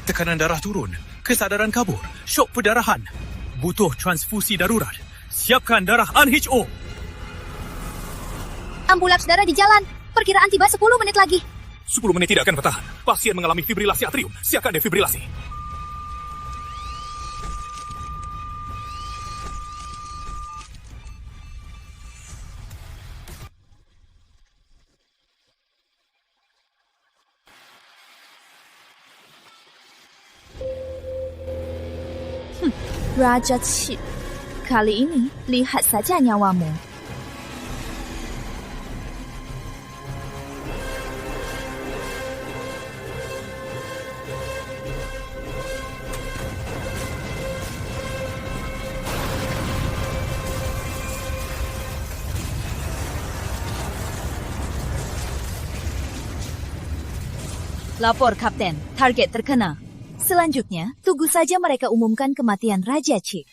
Tekanan darah turun. Kesadaran kabur. Syok perdarahan. Butuh transfusi darurat. Siapkan darah UnHO. Ambulans darah di jalan. Perkiraan tiba 10 menit lagi. 10 menit tidak akan bertahan. Pasien mengalami fibrilasi atrium. Siapkan defibrilasi. Raja Chip, kali ini lihat saja nyawamu. Lapor, Kapten. Target terkena. Selanjutnya, tunggu saja mereka umumkan kematian Raja Chip.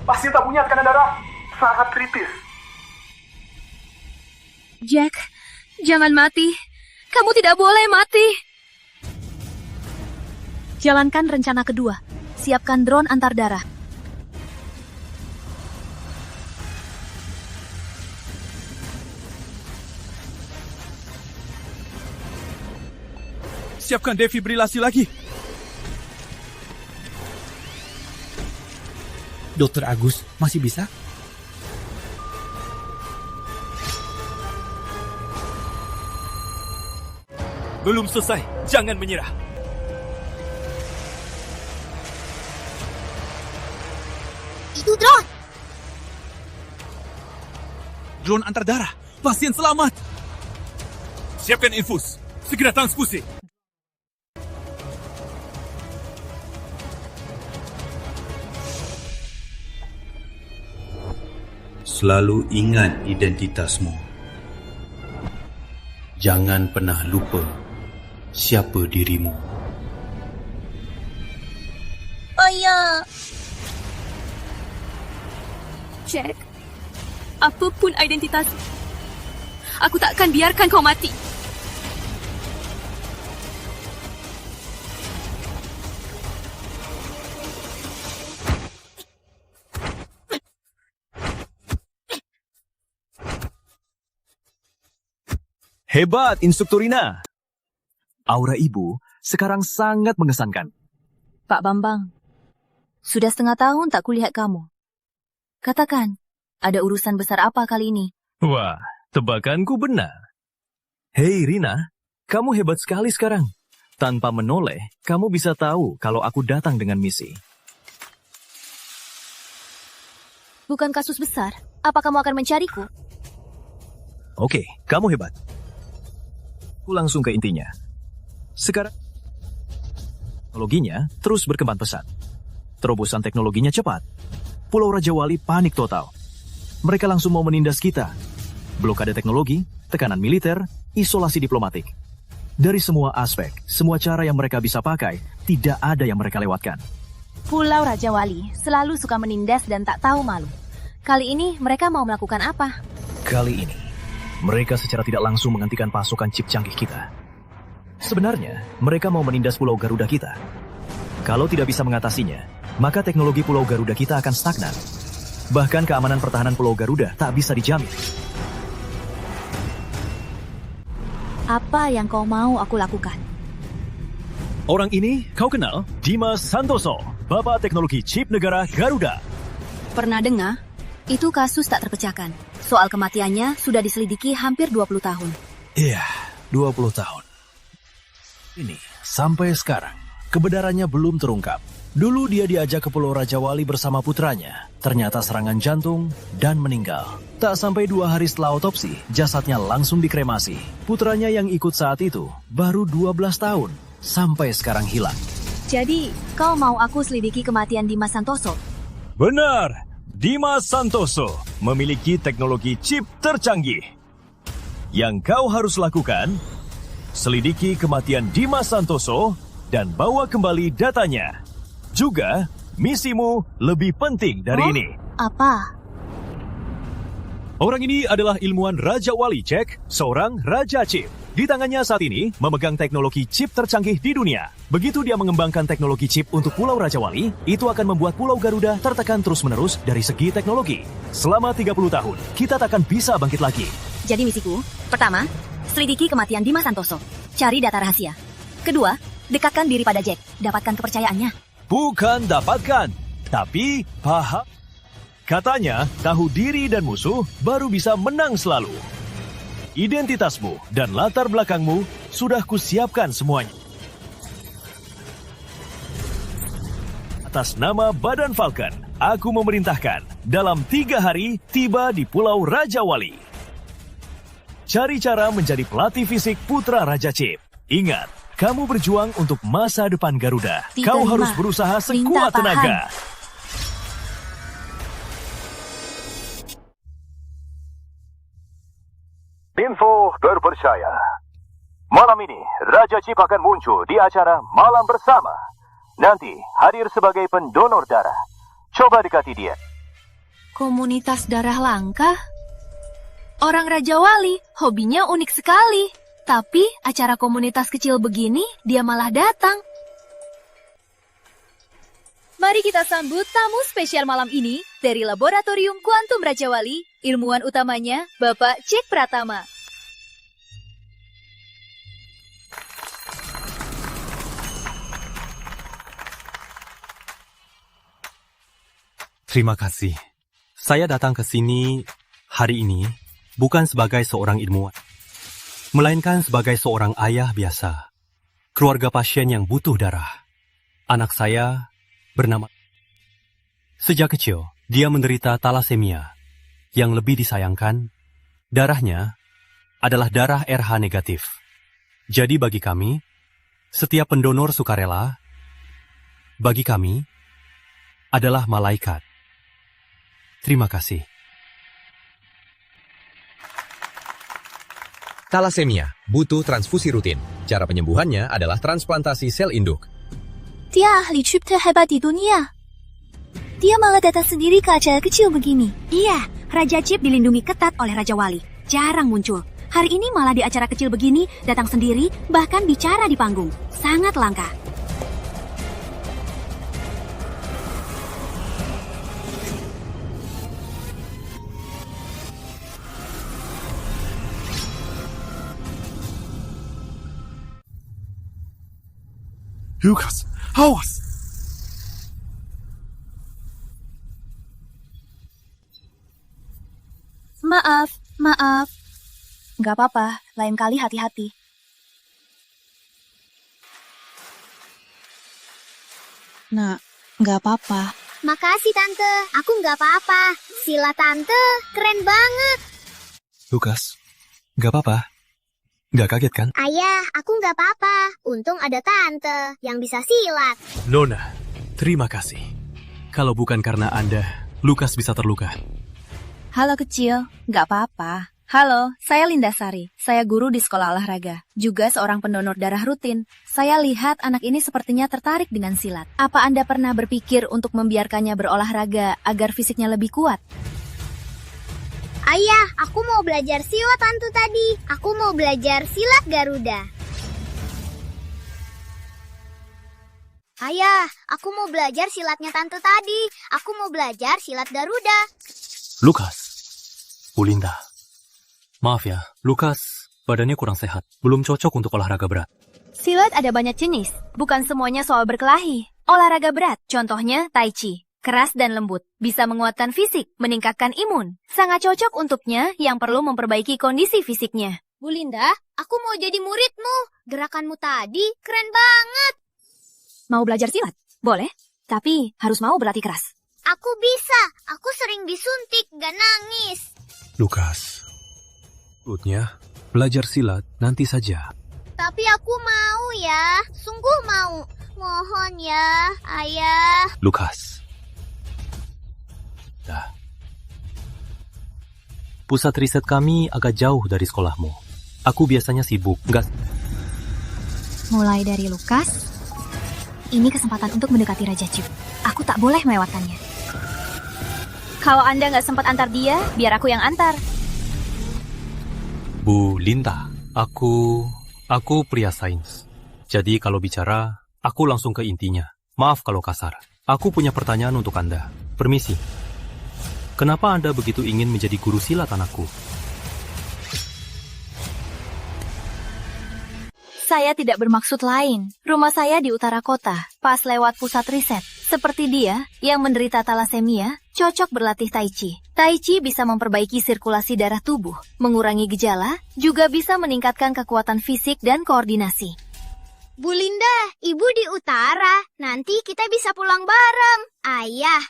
Pasien tak punya tekanan darah. Sangat kritis. Jack, jangan mati. Kamu tidak boleh mati. Jalankan rencana kedua. Siapkan drone antar darah. Siapkan defibrilasi lagi. Dokter Agus, masih bisa? Belum selesai. Jangan menyerah. Itu drone. Drone antar darah. Pasien selamat. Siapkan infus. Segera transfusi. Selalu ingat identitasmu. Jangan pernah lupa siapa dirimu. Ayah. Jack, apapun identitas, aku tak akan biarkan kau mati. Hebat, Instruktur Rina. Aura ibu sekarang sangat mengesankan. Pak Bambang, sudah setengah tahun tak kulihat kamu. Katakan, ada urusan besar apa kali ini? Wah, tebakanku benar. Hei Rina, kamu hebat sekali sekarang. Tanpa menoleh, kamu bisa tahu kalau aku datang dengan misi. Bukan kasus besar. Apa kamu akan mencariku? Oke, kamu hebat. Aku langsung ke intinya. Sekarang, teknologinya terus berkembang pesat. Terobosan teknologinya cepat. Pulau Raja Wali panik total. Mereka langsung mau menindas kita. Blokade teknologi, tekanan militer, isolasi diplomatik. Dari semua aspek, semua cara yang mereka bisa pakai, tidak ada yang mereka lewatkan. Pulau Raja Wali selalu suka menindas dan tak tahu malu. Kali ini mereka mau melakukan apa? Kali ini, mereka secara tidak langsung menghentikan pasokan chip canggih kita. Sebenarnya, mereka mau menindas Pulau Garuda kita. Kalau tidak bisa mengatasinya, maka teknologi Pulau Garuda kita akan stagnan. Bahkan keamanan pertahanan Pulau Garuda tak bisa dijamin. Apa yang kau mau aku lakukan? Orang ini kau kenal? Dimas Santoso, Bapak Teknologi Chip Negara Garuda. Pernah dengar? Itu kasus tak terpecahkan. Soal kematiannya sudah diselidiki hampir 20 tahun. Iya, 20 tahun. Ini, sampai sekarang, kebenarannya belum terungkap. Dulu dia diajak ke Pulau Raja Wali bersama putranya. Ternyata serangan jantung dan meninggal. Tak sampai 2 hari setelah otopsi, jasadnya langsung dikremasi. Putranya yang ikut saat itu baru 12 tahun. Sampai sekarang hilang. Jadi, kau mau aku selidiki kematian Dimas Santoso? Benar, Dimas Santoso memiliki teknologi chip tercanggih. Yang kau harus lakukan, selidiki kematian Dimas Santoso dan bawa kembali datanya. Juga, misimu lebih penting dari ini. Apa? Orang ini adalah ilmuwan Raja Wali, Jack, seorang Raja Chip. Di tangannya saat ini memegang teknologi chip tercanggih di dunia. Begitu dia mengembangkan teknologi chip untuk Pulau Raja Wali, itu akan membuat Pulau Garuda tertekan terus-menerus dari segi teknologi. Selama 30 tahun, kita takkan bisa bangkit lagi. Jadi misiku, pertama, selidiki kematian Dimas Santoso. Cari data rahasia. Kedua, dekatkan diri pada Jack. Dapatkan kepercayaannya. Bukan dapatkan, tapi paham. Katanya, tahu diri dan musuh baru bisa menang selalu. Identitasmu dan latar belakangmu sudah kusiapkan semuanya. Atas nama Badan Falcon, aku memerintahkan dalam 3 hari tiba di Pulau Raja Wali. Cari cara menjadi pelatih fisik Putra Raja Chip. Ingat, kamu berjuang untuk masa depan Garuda. Kau harus berusaha sekuat tenaga. Info terpercaya. Malam ini, Raja Chip akan muncul di acara Malam Bersama. Nanti, hadir sebagai pendonor darah. Coba dekati dia. Komunitas darah langka? Orang Raja Wali, hobinya unik sekali. Tapi, acara komunitas kecil begini, dia malah datang. Mari kita sambut tamu spesial malam ini dari Laboratorium Kuantum Raja Wali. Ilmuwan utamanya, Bapak Jack Pratama. Terima kasih. Saya datang ke sini hari ini bukan sebagai seorang ilmuwan, melainkan sebagai seorang ayah biasa, keluarga pasien yang butuh darah. Anak saya bernama. Sejak kecil, dia menderita talasemia. Yang lebih disayangkan, darahnya adalah darah RH negatif. Jadi bagi kami, setiap pendonor sukarela, bagi kami, adalah malaikat. Terima kasih. Talasemia butuh transfusi rutin. Cara penyembuhannya adalah transplantasi sel induk. Dia ahli chip terhebat di dunia. Dia malah datang sendiri ke acara kecil begini. Iya, Raja Chip dilindungi ketat oleh Raja Wali. Jarang muncul. Hari ini malah di acara kecil begini, datang sendiri, bahkan bicara di panggung. Sangat langka. Lukas, awas! Maaf. Gak apa-apa, lain kali hati-hati. Nak, gak apa-apa. Makasih Tante, aku gak apa-apa. Silat Tante, keren banget. Lukas, gak apa-apa. Gak kaget kan? Ayah, aku gak apa-apa. Untung ada Tante yang bisa silat. Nona, terima kasih. Kalau bukan karena Anda, Lukas bisa terluka. Halo kecil, gak apa-apa. Halo, saya Lindasari. Saya guru di sekolah olahraga. Juga seorang pendonor darah rutin. Saya lihat anak ini sepertinya tertarik dengan silat. Apa Anda pernah berpikir untuk membiarkannya berolahraga agar fisiknya lebih kuat? Ayah, aku mau belajar silat Tante tadi. Aku mau belajar silat Garuda. Ayah, aku mau belajar silatnya Tante tadi. Aku mau belajar silat Garuda. Lukas, Ulinda. Maaf ya, Lukas badannya kurang sehat. Belum cocok untuk olahraga berat. Silat ada banyak jenis, bukan semuanya soal berkelahi. Olahraga berat, contohnya Tai Chi. Keras dan lembut, bisa menguatkan fisik, meningkatkan imun. Sangat cocok untuknya yang perlu memperbaiki kondisi fisiknya. Bu Linda, aku mau jadi muridmu. Gerakanmu tadi keren banget. Mau belajar silat? Boleh, tapi harus mau berlatih keras. Aku bisa, aku sering disuntik, gak nangis. Lukas, menurutnya belajar silat nanti saja. Tapi aku mau ya, sungguh mau. Mohon ya, Ayah. Lukas. Pusat riset kami agak jauh dari sekolahmu. Aku biasanya sibuk, enggak. Mulai dari Lukas, ini kesempatan untuk mendekati Raja Chip. Aku tak boleh melewatkannya. Kalau Anda nggak sempat antar dia, biar aku yang antar. Bu Linta, Aku pria sains. Jadi kalau bicara, aku langsung ke intinya. Maaf kalau kasar. Aku punya pertanyaan untuk Anda. Permisi. Kenapa Anda begitu ingin menjadi guru silat anakku? Saya tidak bermaksud lain. Rumah saya di utara kota, pas lewat pusat riset. Seperti dia, yang menderita talasemia, cocok berlatih Tai Chi. Tai Chi bisa memperbaiki sirkulasi darah tubuh, mengurangi gejala, juga bisa meningkatkan kekuatan fisik dan koordinasi. Bu Linda, ibu di utara. Nanti kita bisa pulang bareng. Ayah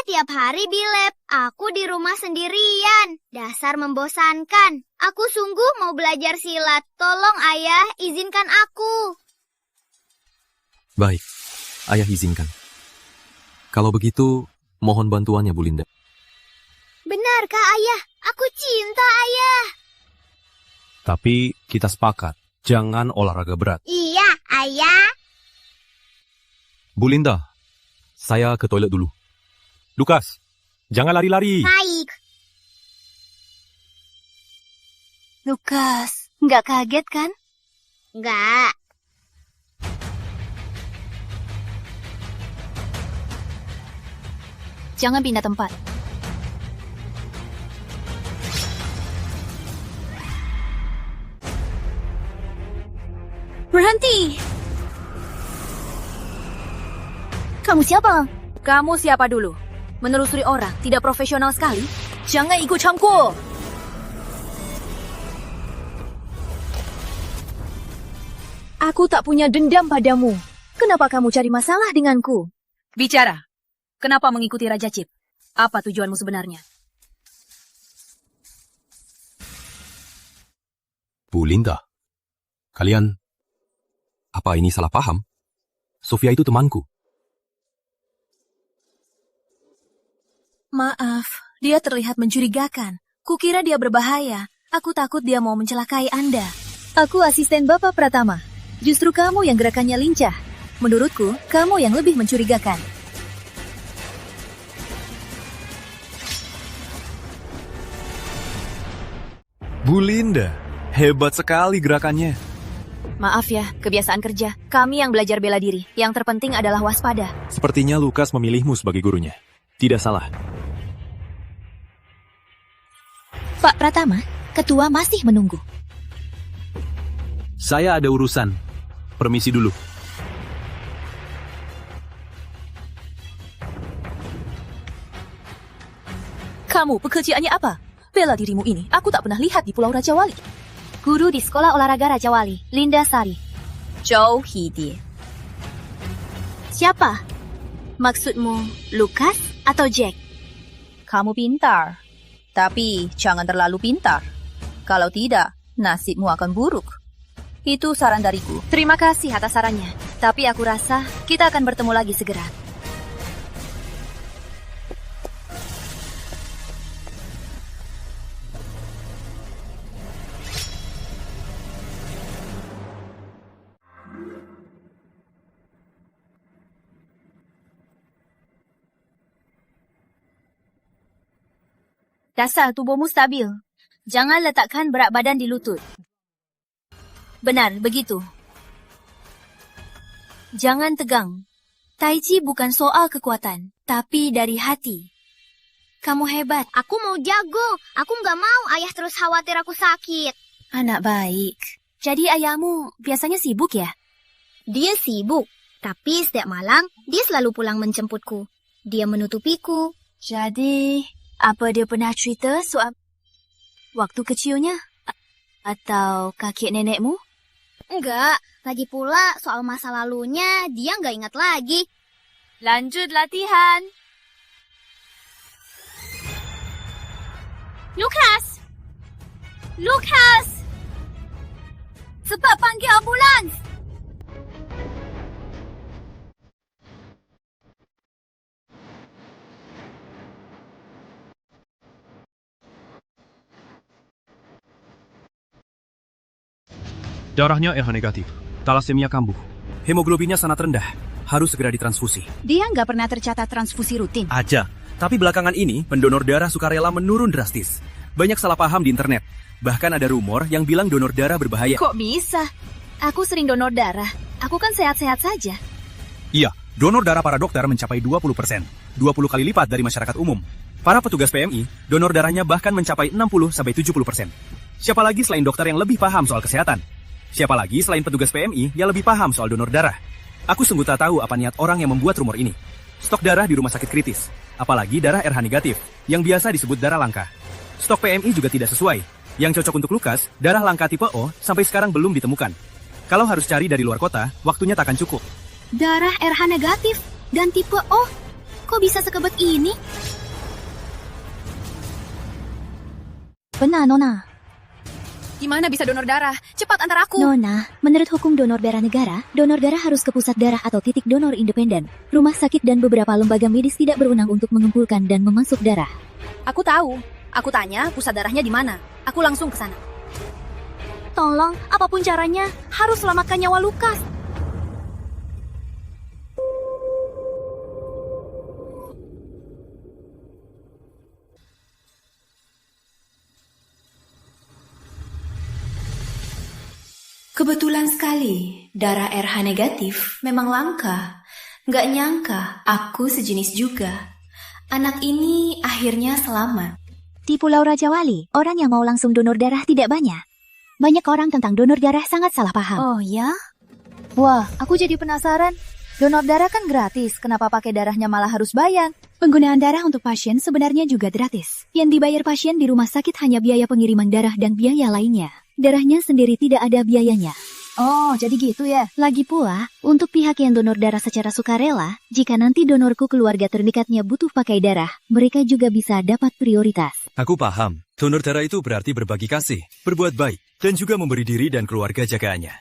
tiap hari di lab. Aku di rumah sendirian. Dasar membosankan. Aku sungguh mau belajar silat. Tolong ayah, izinkan aku. Baik, ayah izinkan. Kalau begitu, mohon bantuannya Bu Linda. Benarkah ayah? Aku cinta ayah. Tapi kita sepakat, jangan olahraga berat. Iya, ayah. Bu Linda, saya ke toilet dulu. Lukas, jangan lari-lari. Baik. Lukas, nggak kaget kan? Nggak. Jangan pindah tempat. Berhenti! Kamu siapa? Kamu siapa dulu? Menelusuri orang, tidak profesional sekali. Jangan ikut campur! Aku tak punya dendam padamu. Kenapa kamu cari masalah denganku? Bicara. Kenapa mengikuti Raja Chip? Apa tujuanmu sebenarnya? Bu Linda, kalian... Apa ini salah paham? Sofia itu temanku. Maaf, dia terlihat mencurigakan. Kukira dia berbahaya. Aku takut dia mau mencelakai Anda. Aku asisten Bapak Pratama. Justru kamu yang gerakannya lincah. Menurutku, kamu yang lebih mencurigakan. Bu Linda, hebat sekali gerakannya. Maaf ya, kebiasaan kerja. Kami yang belajar bela diri. Yang terpenting adalah waspada. Sepertinya Lukas memilihmu sebagai gurunya. Tidak salah. Pak Pratama, ketua masih menunggu. Saya ada urusan. Permisi dulu. Kamu pekerjaannya apa? Bela dirimu ini aku tak pernah lihat di Pulau Raja Wali. Guru di Sekolah Olahraga Raja Wali, Linda Sari. Zhou Hidi. Siapa? Maksudmu Lukas atau Jack? Kamu pintar, tapi jangan terlalu pintar. Kalau tidak, nasibmu akan buruk. Itu saran dariku. Terima kasih atas sarannya. Tapi aku rasa kita akan bertemu lagi segera. Dasar tubuhmu stabil. Jangan letakkan berat badan di lutut. Benar, begitu. Jangan tegang. Tai Chi bukan soal kekuatan, tapi dari hati. Kamu hebat. Aku mau jago. Aku nggak mau ayah terus khawatir aku sakit. Anak baik. Jadi ayahmu biasanya sibuk ya? Dia sibuk, tapi setiap malam dia selalu pulang menjemputku. Dia menutupiku. Jadi, apa dia pernah cerita soal waktu kecilnya? Atau kakek nenekmu? Enggak, lagi pula soal masa lalunya dia nggak ingat lagi. Lanjut latihan. Lukas! Lukas! Cepat panggil ambulans! Darahnya RH negatif. Talasemia kambuh. Hemoglobinnya sangat rendah. Harus segera ditransfusi. Dia nggak pernah tercatat transfusi rutin. Aja. Tapi belakangan ini, pendonor darah sukarela menurun drastis. Banyak salah paham di internet. Bahkan ada rumor yang bilang donor darah berbahaya. Kok bisa? Aku sering donor darah. Aku kan sehat-sehat saja. Iya, donor darah para dokter mencapai 20%. 20 kali lipat dari masyarakat umum. Para petugas PMI, donor darahnya bahkan mencapai 60-70%. Siapa lagi selain dokter yang lebih paham soal kesehatan? Siapa lagi selain petugas PMI yang lebih paham soal donor darah? Aku sungguh tak tahu apa niat orang yang membuat rumor ini. Stok darah di rumah sakit kritis, apalagi darah RH negatif, yang biasa disebut darah langka. Stok PMI juga tidak sesuai. Yang cocok untuk Lukas, darah langka tipe O, sampai sekarang belum ditemukan. Kalau harus cari dari luar kota, waktunya takkan cukup. Darah RH negatif dan tipe O? Kok bisa sekebet ini? Benar, Nona. Gimana bisa donor darah? Cepat antar aku. Nona, menurut hukum donor darah negara, donor darah harus ke pusat darah atau titik donor independen. Rumah sakit dan beberapa lembaga medis tidak berwenang untuk mengumpulkan dan memasuk darah. Aku tahu. Aku tanya pusat darahnya di mana. Aku langsung ke sana. Tolong, apapun caranya, harus selamatkan nyawa Lukas. Kebetulan sekali, darah RH negatif memang langka. Nggak nyangka, aku sejenis juga. Anak ini akhirnya selamat. Di Pulau Raja Wali, orang yang mau langsung donor darah tidak banyak. Banyak orang tentang donor darah sangat salah paham. Oh ya? Wah, aku jadi penasaran. Donor darah kan gratis, kenapa pakai darahnya malah harus bayar? Penggunaan darah untuk pasien sebenarnya juga gratis. Yang dibayar pasien di rumah sakit hanya biaya pengiriman darah dan biaya lainnya. Darahnya sendiri tidak ada biayanya. Oh, jadi gitu ya? Lagi pula, untuk pihak yang donor darah secara sukarela, jika nanti donorku keluarga terdekatnya butuh pakai darah, mereka juga bisa dapat prioritas. Aku paham. Donor darah itu berarti berbagi kasih, berbuat baik, dan juga memberi diri dan keluarga jagaannya.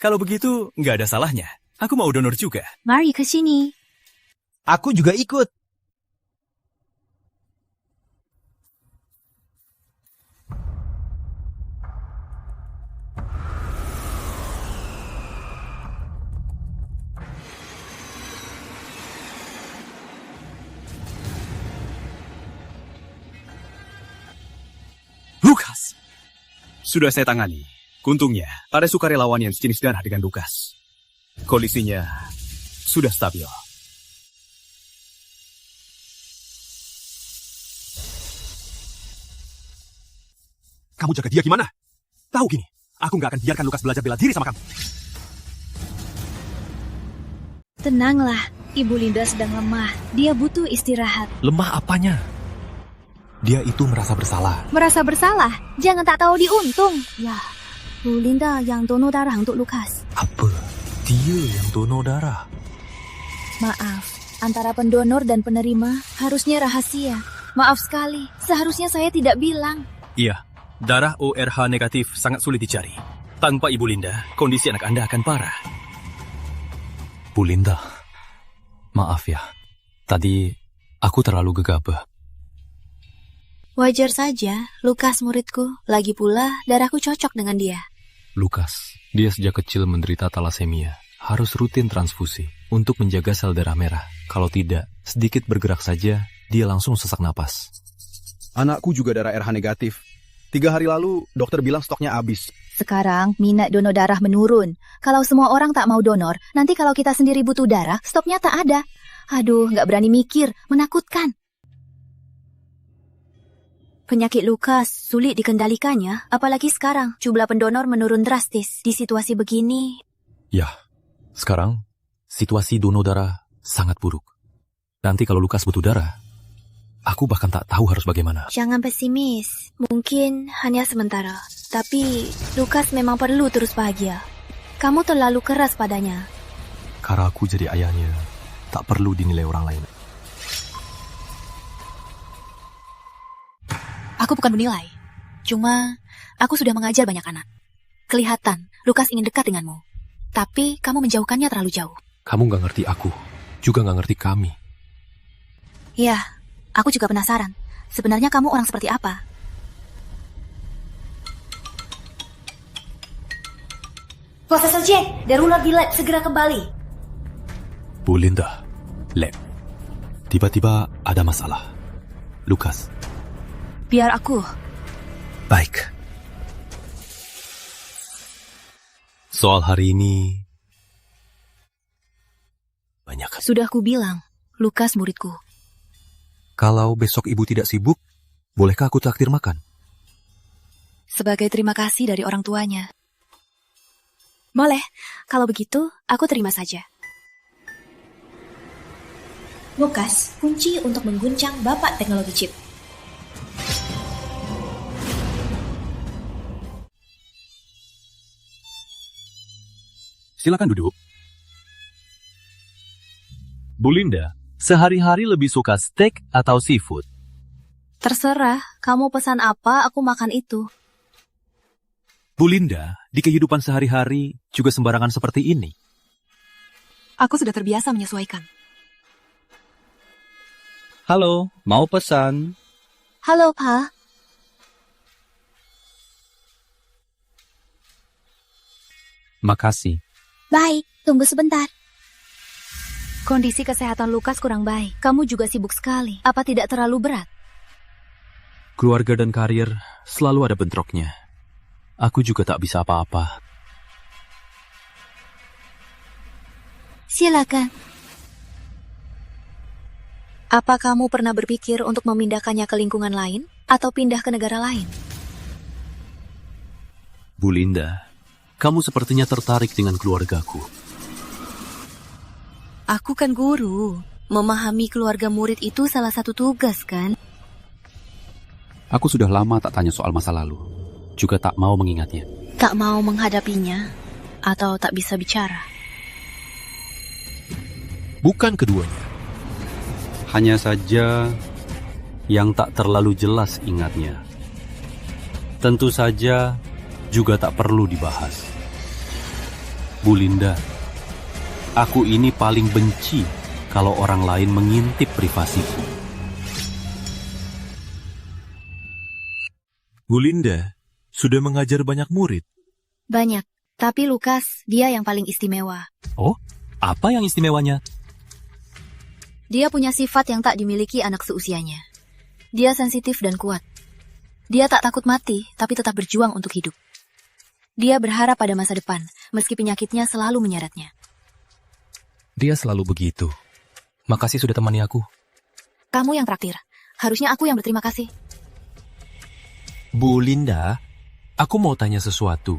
Kalau begitu, nggak ada salahnya. Aku mau donor juga. Mari ke sini. Aku juga ikut. Lukas! Sudah saya tangani. Untungnya, ada sukarelawan yang sejenis darah dengan Lukas. Kondisinya sudah stabil. Kamu jaga dia gimana? Tahu gini, aku nggak akan biarkan Lukas belajar bela diri sama kamu. Tenanglah, Ibu Linda sedang lemah. Dia butuh istirahat. Lemah apanya? Dia itu merasa bersalah. Merasa bersalah? Jangan tak tahu diuntung. Ya, Bu Linda yang donor darah untuk Lukas. Apa? Dia yang donor darah? Maaf, antara pendonor dan penerima harusnya rahasia. Maaf sekali, seharusnya saya tidak bilang. Iya, darah ORH negatif sangat sulit dicari. Tanpa Ibu Linda, kondisi anak Anda akan parah. Bu Linda, maaf ya. Tadi aku terlalu gegabah. Wajar saja, Lukas muridku. Lagi pula, darahku cocok dengan dia. Lukas, dia sejak kecil menderita talasemia. Harus rutin transfusi untuk menjaga sel darah merah. Kalau tidak, sedikit bergerak saja, dia langsung sesak napas. Anakku juga darah RH negatif. 3 hari lalu, dokter bilang stoknya habis. Sekarang, minat donor darah menurun. Kalau semua orang tak mau donor, nanti kalau kita sendiri butuh darah, stoknya tak ada. Aduh, nggak berani mikir, menakutkan. Penyakit Lukas sulit dikendalikannya, apalagi sekarang jumlah pendonor menurun drastis. Di situasi begini... Ya, sekarang situasi donor darah sangat buruk. Nanti kalau Lukas butuh darah, aku bahkan tak tahu harus bagaimana. Jangan pesimis, mungkin hanya sementara. Tapi Lukas memang perlu terus bahagia. Kamu terlalu keras padanya. Karena aku jadi ayahnya, tak perlu dinilai orang lain. Aku bukan menilai. Cuma, aku sudah mengajar banyak anak. Kelihatan, Lukas ingin dekat denganmu. Tapi, kamu menjauhkannya terlalu jauh. Kamu gak ngerti aku, juga gak ngerti kami. Ya, aku juga penasaran. Sebenarnya kamu orang seperti apa? Profesor J, darurat di lab, segera kembali. Bu Linda, lab. Tiba-tiba ada masalah. Lukas. Biar aku. Baik. Soal hari ini, banyak. Sudah aku bilang, Lukas muridku. Kalau besok ibu tidak sibuk, bolehkah aku traktir makan? Sebagai terima kasih dari orang tuanya. Boleh, kalau begitu aku terima saja. Lukas, kunci untuk mengguncang Bapak Teknologi Chip. Silakan duduk. Bu Linda, sehari-hari lebih suka steak atau seafood? Terserah, kamu pesan apa, aku makan itu. Bu Linda, di kehidupan sehari-hari juga sembarangan seperti ini. Aku sudah terbiasa menyesuaikan. Halo, mau pesan? Halo, Pa. Makasih. Baik, tunggu sebentar. Kondisi kesehatan Lukas kurang baik. Kamu juga sibuk sekali. Apa tidak terlalu berat? Keluarga dan karir selalu ada bentroknya. Aku juga tak bisa apa-apa. Silakan. Apa kamu pernah berpikir untuk memindahkannya ke lingkungan lain atau pindah ke negara lain? Bu Linda, kamu sepertinya tertarik dengan keluargaku. Aku kan guru. Memahami keluarga murid itu salah satu tugas, kan? Aku sudah lama tak tanya soal masa lalu. Juga tak mau mengingatnya. Tak mau menghadapinya atau tak bisa bicara? Bukan keduanya. Hanya saja yang tak terlalu jelas ingatnya. Tentu saja juga tak perlu dibahas. Bu Linda, aku ini paling benci kalau orang lain mengintip privasiku. Bu Linda, sudah mengajar banyak murid? Banyak, tapi Lukas, dia yang paling istimewa. Oh, apa yang istimewanya? Dia punya sifat yang tak dimiliki anak seusianya. Dia sensitif dan kuat. Dia tak takut mati, tapi tetap berjuang untuk hidup. Dia berharap pada masa depan, meski penyakitnya selalu menyeretnya. Dia selalu begitu. Makasih sudah temani aku. Kamu yang traktir. Harusnya aku yang berterima kasih. Bu Linda, aku mau tanya sesuatu.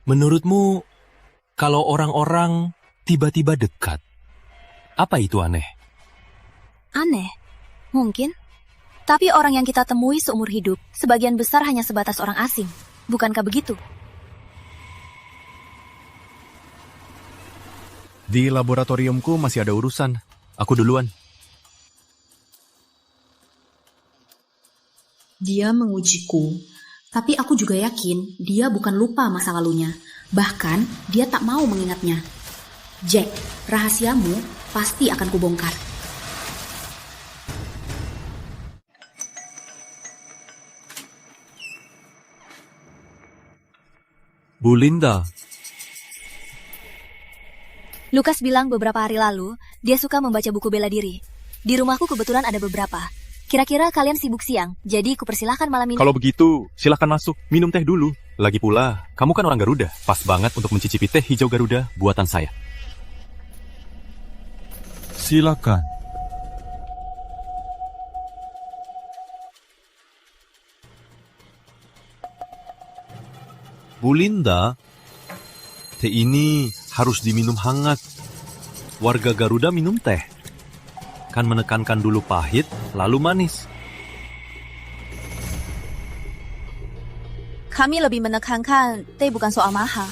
Menurutmu, kalau orang-orang tiba-tiba dekat, apa itu aneh? Aneh? Mungkin. Tapi orang yang kita temui seumur hidup, sebagian besar hanya sebatas orang asing. Bukankah begitu? Di laboratoriumku masih ada urusan. Aku duluan. Dia mengujiku, tapi aku juga yakin dia bukan lupa masa lalunya. Bahkan, dia tak mau mengingatnya. Jack, rahasiamu pasti akan kubongkar. Bu Linda. Lukas bilang beberapa hari lalu, dia suka membaca buku bela diri. Di rumahku kebetulan ada beberapa. Kira-kira kalian sibuk siang, jadi kupersilahkan malam ini. Kalau begitu, silakan masuk. Minum teh dulu. Lagi pula, kamu kan orang Garuda. Pas banget untuk mencicipi teh hijau Garuda buatan saya. Silakan. Bu Linda, teh ini harus diminum hangat. Warga Garuda minum teh. Kan menekankan dulu pahit, lalu manis. Kami lebih menekankan teh bukan soal mahal,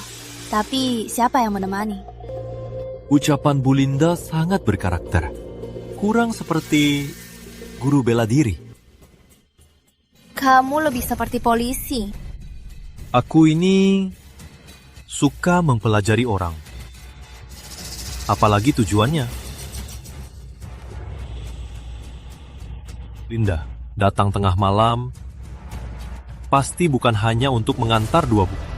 tapi siapa yang menemani. Ucapan Bu Linda sangat berkarakter. Kurang seperti guru bela diri. Kamu lebih seperti polisi. Aku ini suka mempelajari orang. Apalagi tujuannya. Linda, datang tengah malam, pasti bukan hanya untuk mengantar 2 buku.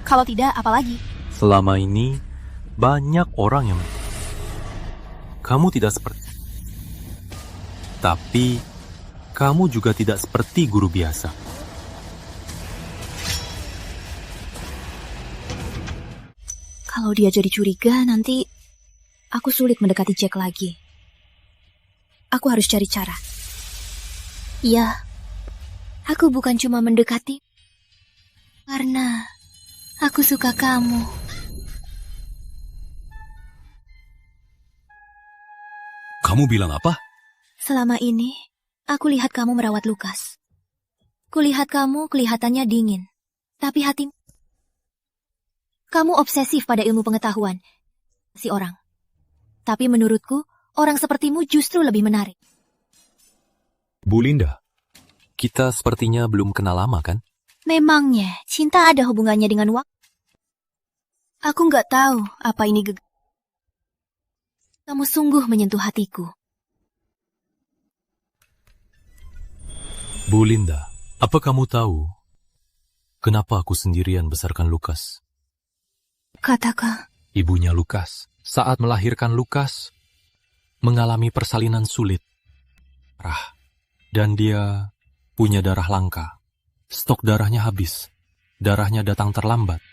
Kalau tidak, apalagi? Selama ini, banyak orang yang... Kamu tidak seperti... Tapi, kamu juga tidak seperti guru biasa. Kalau dia jadi curiga, nanti aku sulit mendekati Jack lagi. Aku harus cari cara. Ya, aku bukan cuma mendekati, karena aku suka kamu. Kamu bilang apa? Selama ini, aku lihat kamu merawat Lukas. Kulihat kamu kelihatannya dingin, tapi hatimu. Kamu obsesif pada ilmu pengetahuan si orang. Tapi menurutku, orang sepertimu justru lebih menarik. Bu Linda, kita sepertinya belum kenal lama, kan? Memangnya, cinta ada hubungannya dengan waktu? Aku nggak tahu apa ini Kamu sungguh menyentuh hatiku. Bu Linda, apa kamu tahu kenapa aku sendirian besarkan Lukas? Katakan. Ibunya Lukas, saat melahirkan Lukas, mengalami persalinan sulit. Dan dia punya darah langka. Stok darahnya habis. Darahnya datang terlambat.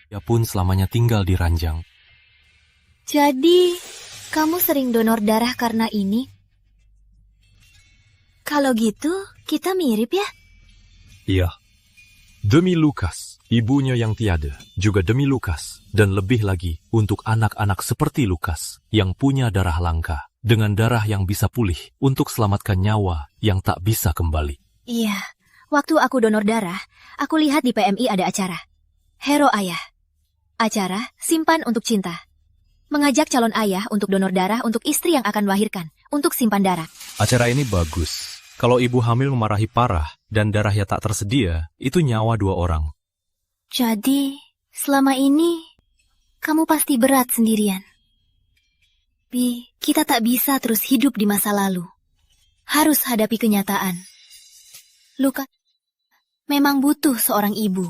Dia pun selamanya tinggal di ranjang. Jadi, kamu sering donor darah karena ini? Kalau gitu, kita mirip ya? Iya. Demi Lukas, ibunya yang tiada, juga demi Lukas, dan lebih lagi untuk anak-anak seperti Lukas yang punya darah langka, dengan darah yang bisa pulih untuk selamatkan nyawa yang tak bisa kembali. Iya, waktu aku donor darah, aku lihat di PMI ada acara. Hero Ayah. Acara Simpan untuk Cinta. Mengajak calon ayah untuk donor darah untuk istri yang akan melahirkan, untuk simpan darah. Acara ini bagus. Kalau ibu hamil memarahi parah dan darahnya tak tersedia, itu nyawa 2 orang. Jadi, selama ini, kamu pasti berat sendirian. Bi, kita tak bisa terus hidup di masa lalu. Harus hadapi kenyataan. Lukas memang butuh seorang ibu.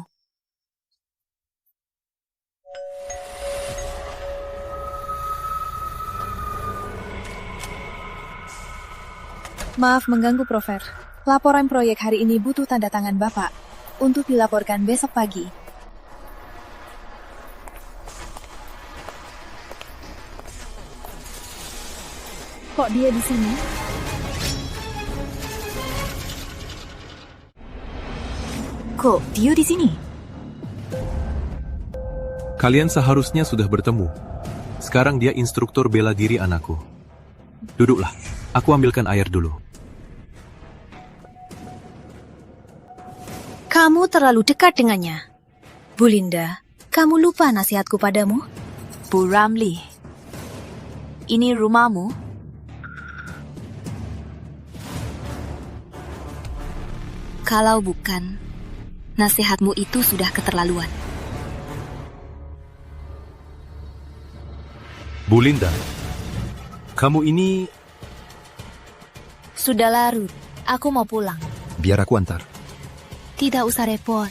Maaf mengganggu, Profer. Laporan proyek hari ini butuh tanda tangan Bapak untuk dilaporkan besok pagi. Kok dia di sini? Kok dia di sini? Kalian seharusnya sudah bertemu. Sekarang dia instruktur bela diri anakku. Duduklah, aku ambilkan air dulu. Kamu terlalu dekat dengannya. Bu Linda, kamu lupa nasihatku padamu? Bu Ramli, ini rumahmu? Kalau bukan, nasihatmu itu sudah keterlaluan. Bu Linda, kamu ini... Sudah larut, aku mau pulang. Biar aku antar. Tidak usah repot.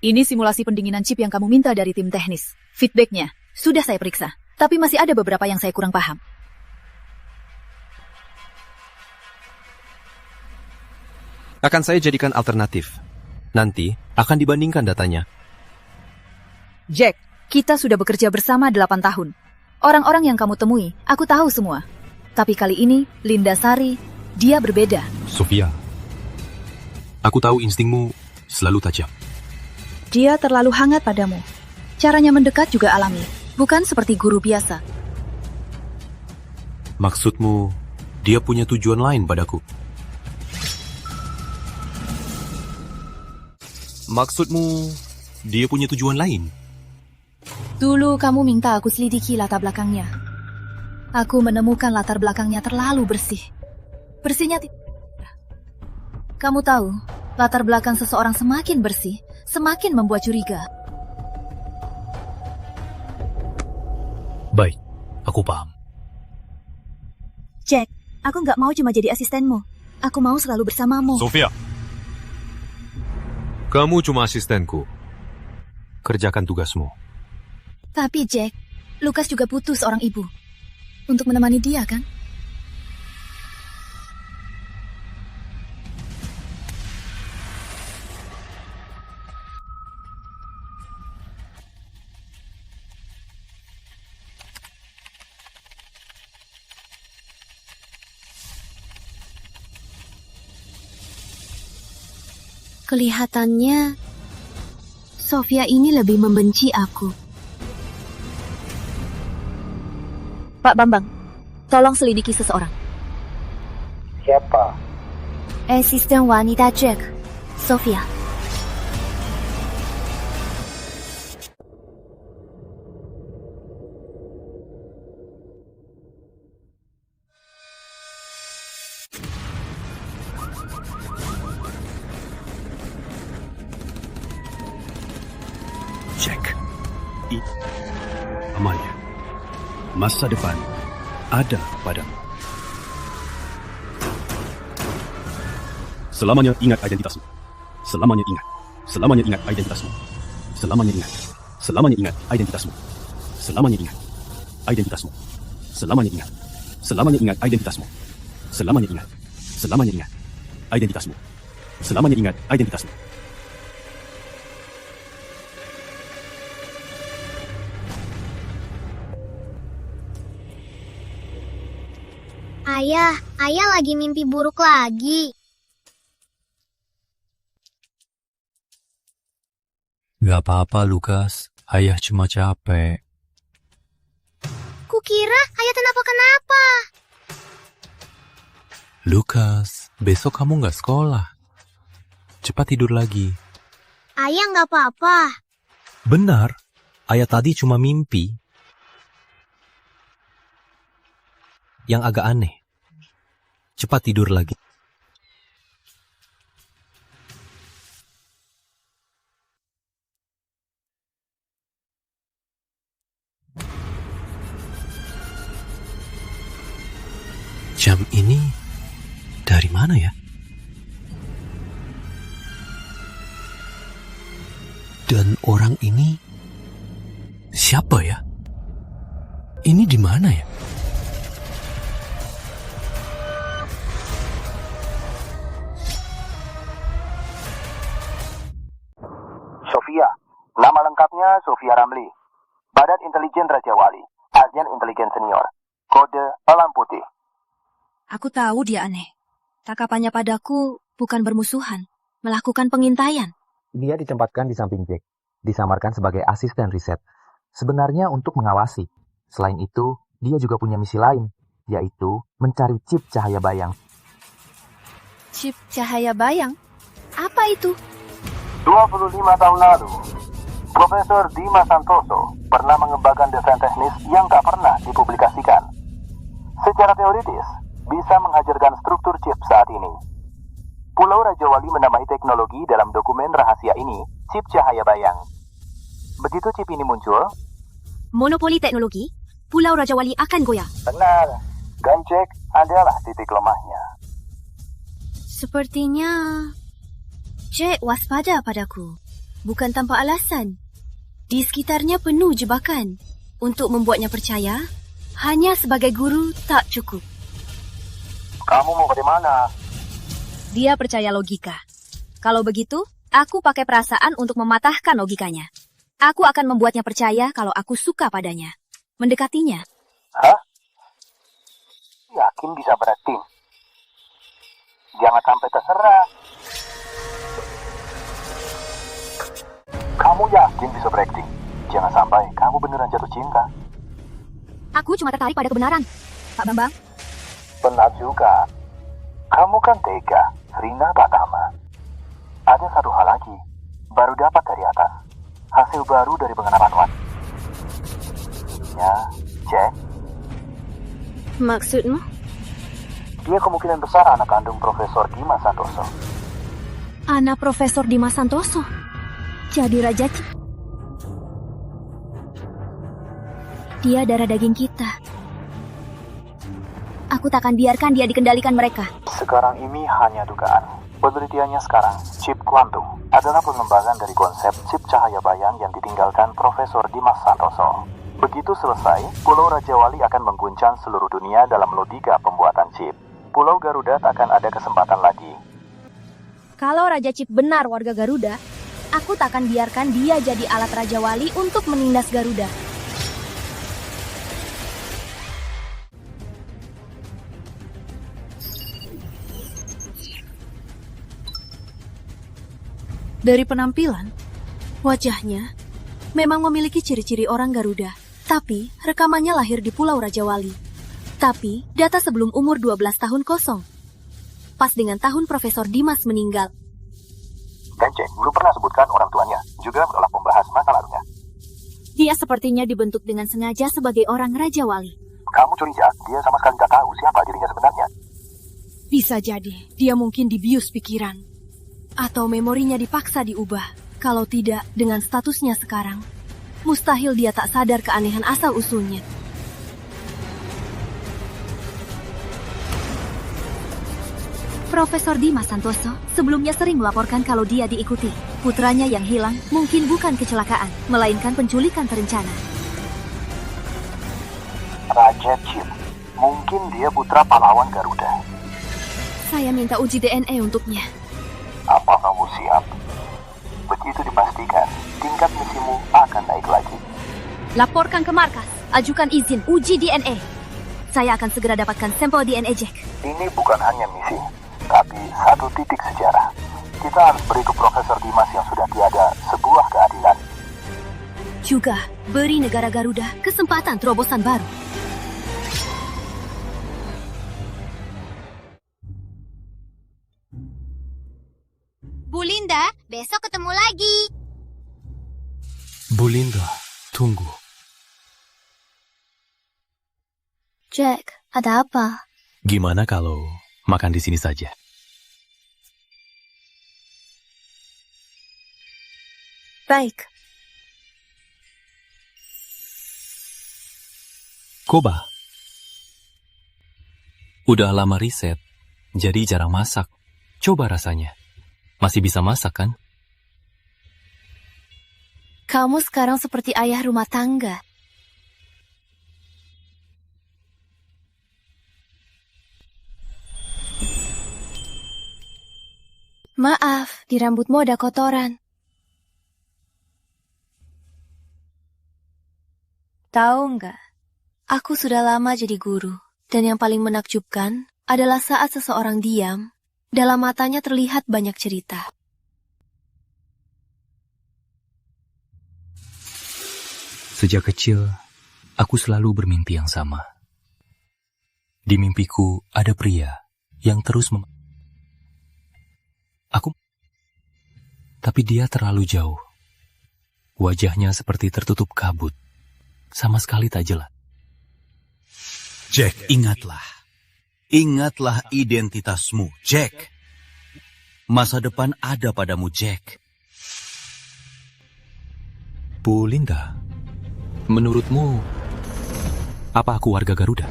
Ini simulasi pendinginan chip yang kamu minta dari tim teknis. Feedbacknya sudah saya periksa, tapi masih ada beberapa yang saya kurang paham. Akan saya jadikan alternatif. Nanti akan dibandingkan datanya. Jack, kita sudah bekerja bersama 8 tahun. Orang-orang yang kamu temui, aku tahu semua. Tapi kali ini, Linda Sari, dia berbeda. Sofia, aku tahu instingmu selalu tajam. Dia terlalu hangat padamu. Caranya mendekat juga alami, bukan seperti guru biasa. Maksudmu, dia punya tujuan lain padaku? Maksudmu, dia punya tujuan lain? Dulu kamu minta aku selidiki latar belakangnya. Aku menemukan latar belakangnya terlalu bersih. Bersihnya tidak. Kamu tahu, latar belakang seseorang semakin bersih, semakin membuat curiga. Baik, aku paham. Jack, aku nggak mau cuma jadi asistenmu. Aku mau selalu bersamamu. Sofia, kamu cuma asistenku. Kerjakan tugasmu. Tapi Jack, Lukas juga butuh seorang ibu. untuk menemani dia, kan? Kelihatannya Sofia ini lebih membenci aku. Pak Bambang, tolong selidiki seseorang. Siapa? Asisten wanita Jack, Sofia. Amalia, masa depan ada padamu. Selamanya ingat identitasmu. Selamanya ingat. Selamanya ingat identitasmu. Selamanya ingat. Selamanya ingat identitasmu. Selamanya ingat identitasmu. Selamanya ingat. Selamanya ingat identitasmu. Selamanya ingat. Selamanya ingat identitasmu. Selamanya ingat identitasmu. Ayah lagi mimpi buruk lagi. Gak apa-apa, Lukas. Ayah cuma capek. Kukira ayah kenapa-kenapa. Lukas, besok kamu gak sekolah. Cepat tidur lagi. Ayah nggak apa-apa. Benar, ayah tadi cuma mimpi. Yang agak aneh. Cepat tidur lagi. Jam ini dari mana ya? Dan orang ini siapa ya? Ini di mana ya? Sofia, nama lengkapnya Sofia Ramli. Badan Intelijen Raja Wali, Agen Intelijen Senior. Kode Alam Putih. Aku tahu dia aneh. Tangkapannya padaku bukan bermusuhan, melakukan pengintaian. Dia ditempatkan di samping Jack, disamarkan sebagai asisten riset. Sebenarnya untuk mengawasi. Selain itu, dia juga punya misi lain, yaitu mencari chip cahaya bayang. Chip cahaya bayang? Apa itu? 25 tahun lalu, Profesor Dimas Santoso pernah mengembangkan desain teknis yang tak pernah dipublikasikan. Secara teoritis, bisa menghajarkan struktur chip saat ini. Pulau Raja Wali menamai teknologi dalam dokumen rahasia ini chip cahaya bayang. Begitu chip ini muncul, monopoli teknologi, Pulau Raja Wali akan goyah. Benar, dan Jack adalah titik lemahnya. Sepertinya Jack waspada padaku. Bukan tanpa alasan. Di sekitarnya penuh jebakan. Untuk membuatnya percaya, hanya sebagai guru tak cukup. Kamu mau bagaimana? Dia percaya logika. Kalau begitu, aku pakai perasaan untuk mematahkan logikanya. Aku akan membuatnya percaya kalau aku suka padanya. Mendekatinya. Hah? Yakin bisa berakting? Jangan sampai terserah. Kamu yakin bisa berakting? Jangan sampai kamu beneran jatuh cinta. Aku cuma tertarik pada kebenaran. Pak Bambang. Benar juga. Kamu kan tega, Rina Batama. Ada satu hal lagi, baru dapat dari atas. Hasil baru dari pengenalan Wan. Ya, Jack. Maksudmu? Dia kemungkinan besar anak kandung Profesor Dimas Santoso. Anak Profesor Dimas Santoso? Jadi Raja Dia darah daging kita. Aku tak akan biarkan dia dikendalikan mereka. Sekarang ini hanya dugaan. Penelitiannya sekarang, chip kuantum adalah pengembangan dari konsep chip cahaya bayang yang ditinggalkan Profesor Dimas Santoso. Begitu selesai, Pulau Raja Wali akan mengguncang seluruh dunia dalam logika pembuatan chip. Pulau Garuda tak akan ada kesempatan lagi. Kalau Raja Chip benar warga Garuda, aku tak akan biarkan dia jadi alat Raja Wali untuk menindas Garuda. Dari penampilan, wajahnya memang memiliki ciri-ciri orang Garuda, tapi rekamannya lahir di Pulau Raja Wali. Tapi data sebelum umur 12 tahun kosong. Pas dengan tahun Profesor Dimas meninggal. Dan Jack belum pernah sebutkan orang tuanya, juga menolak membahas masa lalunya. Dia sepertinya dibentuk dengan sengaja sebagai orang Raja Wali. Kamu curiga dia sama sekali tak tahu siapa dirinya sebenarnya. Bisa jadi, dia mungkin dibius pikiran. Atau memorinya dipaksa diubah. Kalau tidak, dengan statusnya sekarang, mustahil dia tak sadar keanehan asal-usulnya. Profesor Dimas Santoso sebelumnya sering melaporkan kalau dia diikuti. Putranya yang hilang mungkin bukan kecelakaan, melainkan penculikan terencana. Raja Chip, mungkin dia putra pahlawan Garuda. Saya minta uji DNA untuknya. Apa kamu siap? Begitu dipastikan, tingkat misimu akan naik lagi. Laporkan ke markas, ajukan izin uji DNA. Saya akan segera dapatkan sampel DNA Jack. Ini bukan hanya misi, tapi satu titik sejarah. Kita harus beri ke Profesor Dimas yang sudah tiada sebuah keadilan. Juga beri negara Garuda kesempatan terobosan baru. Bu Linda, besok ketemu lagi. Bu Linda, tunggu. Jack, ada apa? Gimana kalau makan di sini saja? Baik. Koba. Udah lama riset, jadi jarang masak. Coba rasanya. Masih bisa masak, kan? Kamu sekarang seperti ayah rumah tangga. Maaf, di rambutmu ada kotoran. Tahu nggak? Aku sudah lama jadi guru. Dan yang paling menakjubkan adalah saat seseorang diam, dalam matanya terlihat banyak cerita. Sejak kecil, aku selalu bermimpi yang sama. Di mimpiku ada pria yang terus tapi dia terlalu jauh. Wajahnya seperti tertutup kabut. Sama sekali tak jelas. Jack, ingatlah. Ingatlah identitasmu, Jack. Masa depan ada padamu, Jack. Bu Linda, menurutmu, apa aku warga Garuda?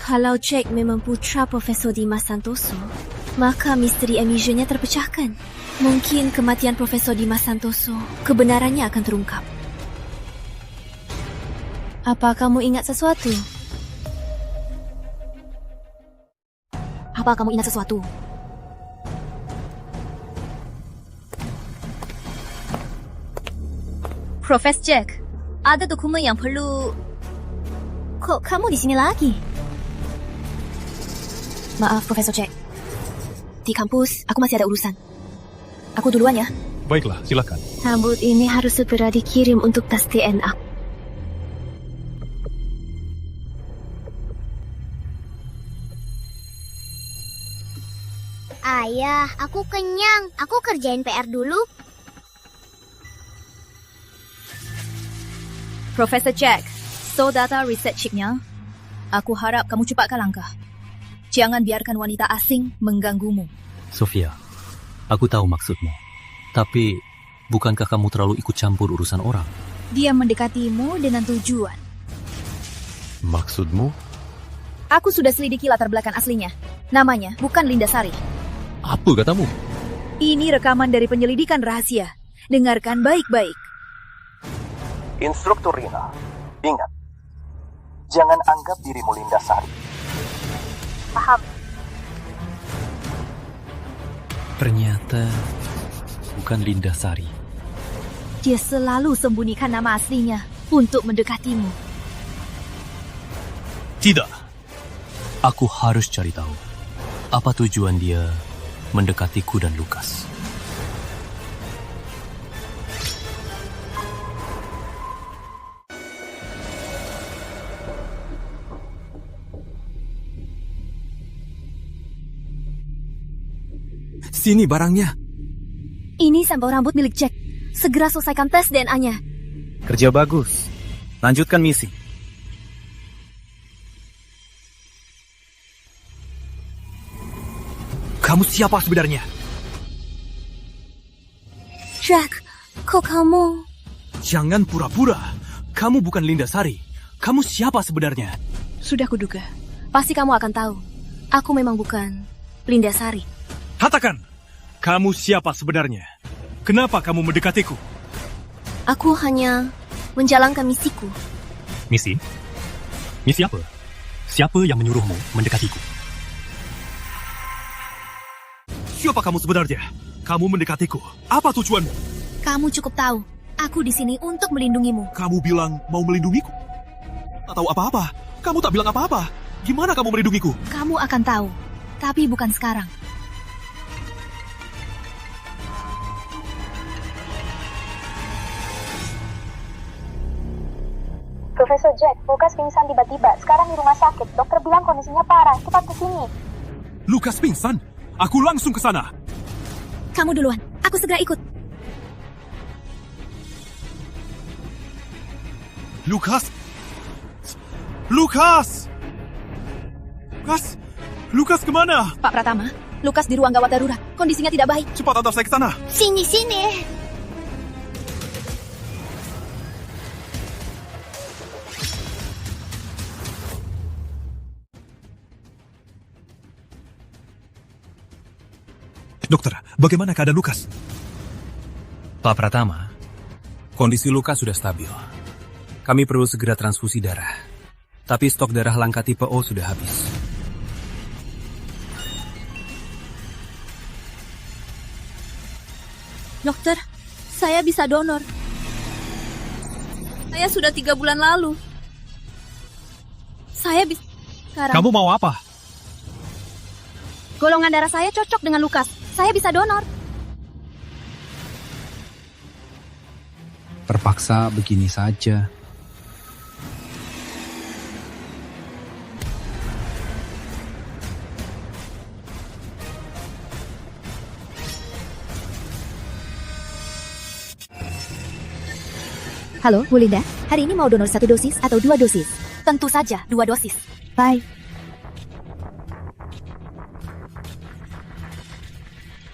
Kalau Jack memang putra Profesor Dimas Santoso, maka misteri amnesia-nya terpecahkan. Mungkin kematian Profesor Dimas Santoso, kebenarannya akan terungkap. Apa kamu ingat sesuatu? Apa kamu ingat sesuatu? Profesor Jack, ada dokumen yang perlu... Kok kamu di sini lagi? Maaf, Profesor Jack. Di kampus, aku masih ada urusan. Aku duluan ya. Baiklah, silakan. Rambut ini harus segera dikirim untuk tes DNA. Ayah, aku kenyang. Aku kerjain PR dulu. Profesor Jack, so data riset chipnya. Aku harap kamu cepatkan langkah. Jangan biarkan wanita asing mengganggumu. Sofia, aku tahu maksudmu. Tapi, bukankah kamu terlalu ikut campur urusan orang? Dia mendekatimu dengan tujuan. Maksudmu? Aku sudah selidiki latar belakang aslinya. Namanya bukan Linda Sari. Apa katamu? Ini rekaman dari penyelidikan rahasia. dengarkan baik-baik. Instruktur Rina, ingat, jangan anggap dirimu Lindasari. Paham. Ternyata bukan Lindasari. Dia selalu sembunyikan nama aslinya untuk mendekatimu. Tidak. Aku harus cari tahu apa tujuan dia mendekatiku dan Lukas. Sini barangnya. Ini sampel rambut milik Jack. Segera selesaikan tes DNA-nya. Kerja bagus. Lanjutkan misi. Kamu siapa sebenarnya? Jack, kok kamu... Jangan pura-pura. Kamu bukan Lindasari. Kamu siapa sebenarnya? Sudah kuduga. Pasti kamu akan tahu. Aku memang bukan Lindasari. Katakan, kamu siapa sebenarnya? Kenapa kamu mendekatiku? Aku hanya menjalankan misiku. Misi? Misi apa? Siapa yang menyuruhmu mendekatiku? Siapa kamu sebenarnya? Kamu mendekatiku. Apa tujuanmu? Kamu cukup tahu. Aku di sini untuk melindungimu. Kamu bilang mau melindungiku? Tak tahu apa-apa. Kamu tak bilang apa-apa. Gimana kamu melindungiku? Kamu akan tahu. Tapi bukan sekarang. Profesor Jack, Lukas pingsan tiba-tiba. Sekarang di rumah sakit. Dokter bilang kondisinya parah. Cepat ke sini. Lukas pingsan? Aku langsung ke sana. Kamu duluan. Aku segera ikut. Lukas? Lukas! Lukas kemana? Pak Pratama, Lukas di ruang gawat darurat. Kondisinya tidak baik. Cepat antar saya ke sana. Sini. Dokter, bagaimana keadaan Lukas? Pak Pratama, kondisi Lukas sudah stabil. Kami perlu segera transfusi darah. Tapi stok darah langka tipe O sudah habis. Dokter, saya bisa donor. Saya sudah 3 bulan lalu. Saya bisa... Sekarang. Kamu mau apa? Golongan darah saya cocok dengan Lukas. Saya bisa donor. Terpaksa begini saja. Halo, Bu Linda. Hari ini mau donor 1 dosis atau 2 dosis? Tentu saja 2 dosis. Bye.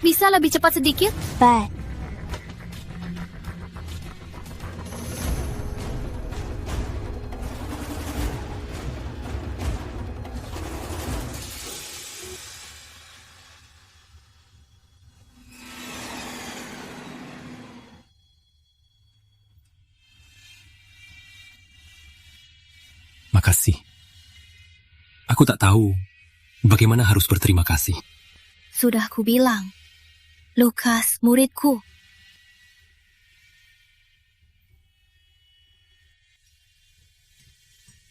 Bisa lebih cepat sedikit? Bye. Makasih. Aku tak tahu bagaimana harus berterima kasih. Sudah kubilang. Lukas, muridku.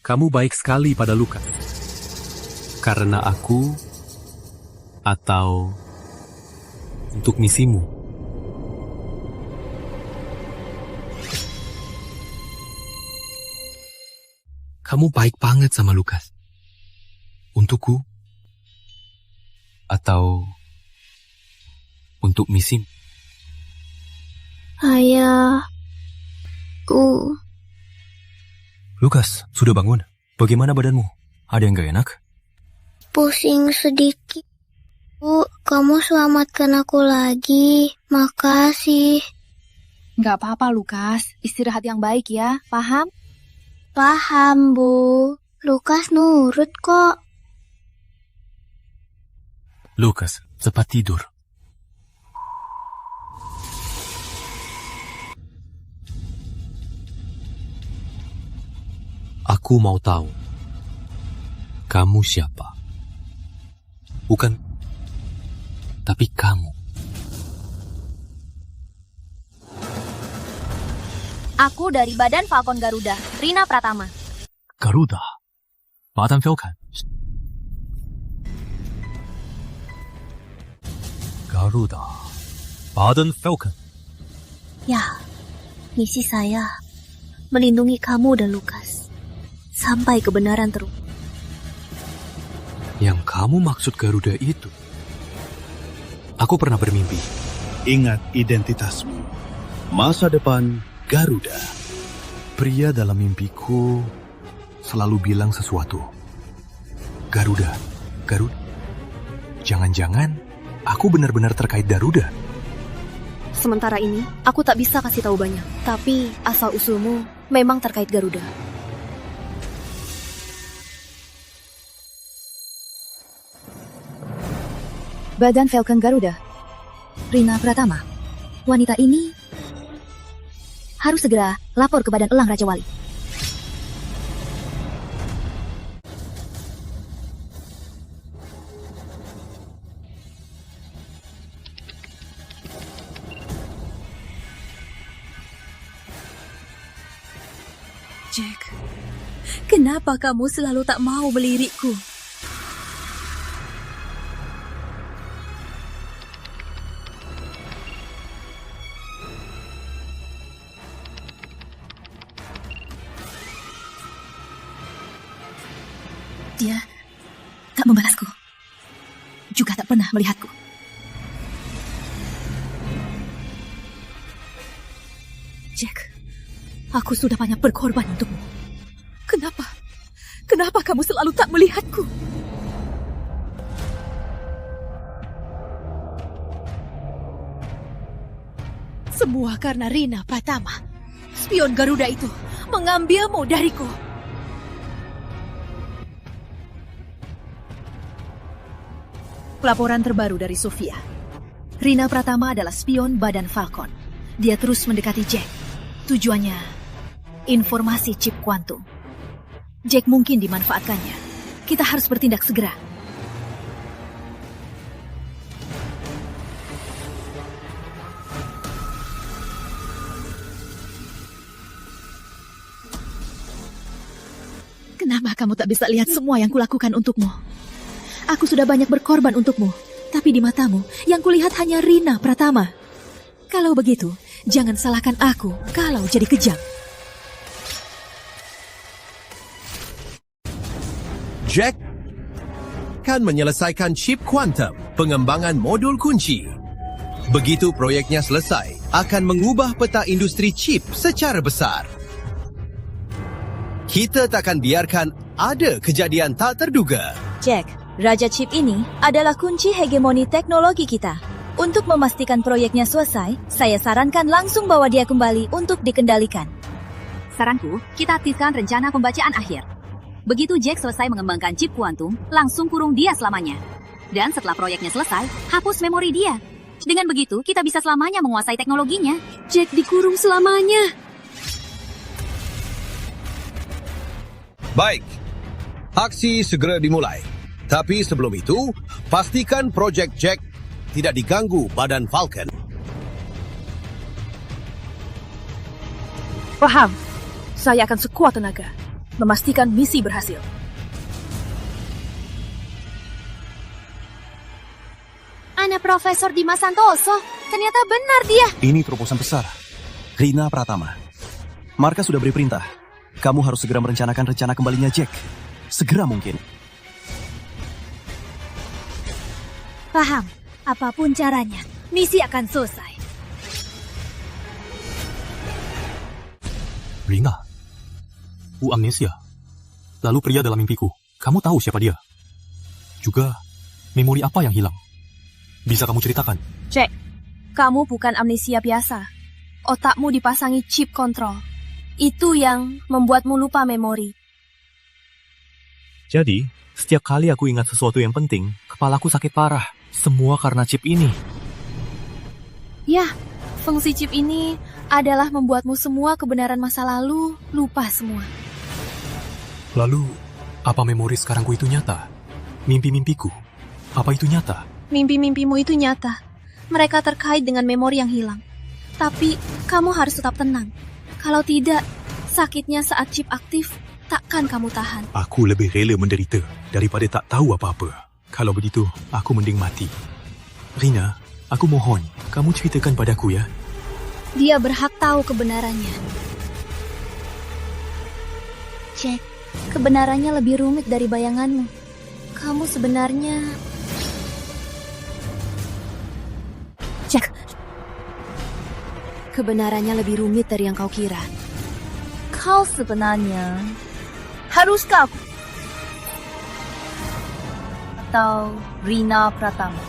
Kamu baik sekali pada Lukas. Karena aku atau untuk misimu. Kamu baik banget sama Lukas. Untukku atau untuk misimu. Ayahku. Lukas, sudah bangun? Bagaimana badanmu? Ada yang gak enak? Pusing sedikit. Bu, kamu selamatkan aku lagi. Makasih. Gak apa-apa, Lukas. Istirahat yang baik ya. Paham? Paham, Bu. Lukas nurut kok. Lukas, cepat tidur. Aku mau tahu, kamu siapa? Bukan, tapi kamu. Aku dari Badan Falcon Garuda, Rina Pratama. Garuda? Badan Falcon? Garuda, Badan Falcon. Ya, misi saya melindungi kamu dan Lukas sampai kebenaran terungkap. Yang kamu maksud Garuda itu? Aku pernah bermimpi. Ingat identitasmu. Masa depan Garuda. Pria dalam mimpiku selalu bilang sesuatu. Garuda, Garuda. Jangan-jangan aku benar-benar terkait Garuda. Sementara ini, aku tak bisa kasih tahu banyak. Tapi asal-usulmu memang terkait Garuda. Badan Falcon Garuda. Rina Pratama. Wanita ini harus segera lapor ke Badan Elang Raja Wali. Jack, kenapa kamu selalu tak mau melirikku? Dia tak membalasku, juga tak pernah melihatku. Jack, aku sudah banyak berkorban untukmu. Kenapa? Kenapa kamu selalu tak melihatku? Semua karena Rina Pratama, spion Garuda itu, mengambilmu dariku. Laporan terbaru dari Sofia. Rina Pratama adalah spion Badan Falcon. Dia terus mendekati Jack. Tujuannya, informasi chip kuantum. Jack mungkin dimanfaatkannya. Kita harus bertindak segera. Kenapa kamu tak bisa lihat semua yang kulakukan untukmu? Aku sudah banyak berkorban untukmu, tapi di matamu yang kulihat hanya Rina Pratama. Kalau begitu, jangan salahkan aku kalau jadi kejam. Jack kan menyelesaikan chip kuantum, pengembangan modul kunci. Begitu proyeknya selesai, akan mengubah peta industri chip secara besar. Kita takkan biarkan ada kejadian tak terduga. Jack, Raja Chip ini adalah kunci hegemoni teknologi kita. Untuk memastikan proyeknya selesai, saya sarankan langsung bawa dia kembali untuk dikendalikan. Saranku, kita aktifkan rencana pembacaan akhir. Begitu Jack selesai mengembangkan chip kuantum, langsung kurung dia selamanya. Dan setelah proyeknya selesai, hapus memori dia. Dengan begitu, kita bisa selamanya menguasai teknologinya. Jack dikurung selamanya. Baik, aksi segera dimulai. Tapi sebelum itu, pastikan Project Jack tidak diganggu Badan Falcon. Paham. Saya akan sekuat tenaga memastikan misi berhasil. Anak Profesor Dimas Santoso, ternyata benar dia. Ini terobosan besar. Rina Pratama. Marka sudah beri perintah. Kamu harus segera merencanakan rencana kembalinya Jack. Segera mungkin. Paham. Apapun caranya, misi akan selesai. Rina, amnesia. Lalu pria dalam mimpiku. Kamu tahu siapa dia? Juga, memori apa yang hilang? Bisa kamu ceritakan? Jack, kamu bukan amnesia biasa. Otakmu dipasangi chip kontrol. Itu yang membuatmu lupa memori. Jadi, setiap kali aku ingat sesuatu yang penting, kepalaku sakit parah. Semua karena chip ini. Ya, fungsi chip ini adalah membuatmu semua kebenaran masa lalu lupa semua. Lalu, apa memori sekarangku itu nyata? Mimpi-mimpiku, apa itu nyata? Mimpi-mimpimu itu nyata. Mereka terkait dengan memori yang hilang. Tapi, kamu harus tetap tenang. Kalau tidak, sakitnya saat chip aktif, takkan kamu tahan. Aku lebih rela menderita daripada tak tahu apa-apa. Kalau begitu, aku mending mati. Rina, aku mohon, kamu ceritakan padaku ya. Dia berhak tahu kebenarannya. Jack, kebenarannya lebih rumit dari bayanganmu. Kamu sebenarnya... Jack, kebenarannya lebih rumit dari yang kau kira. Kau sebenarnya... Haruskah aku? Atau Rina Pratama?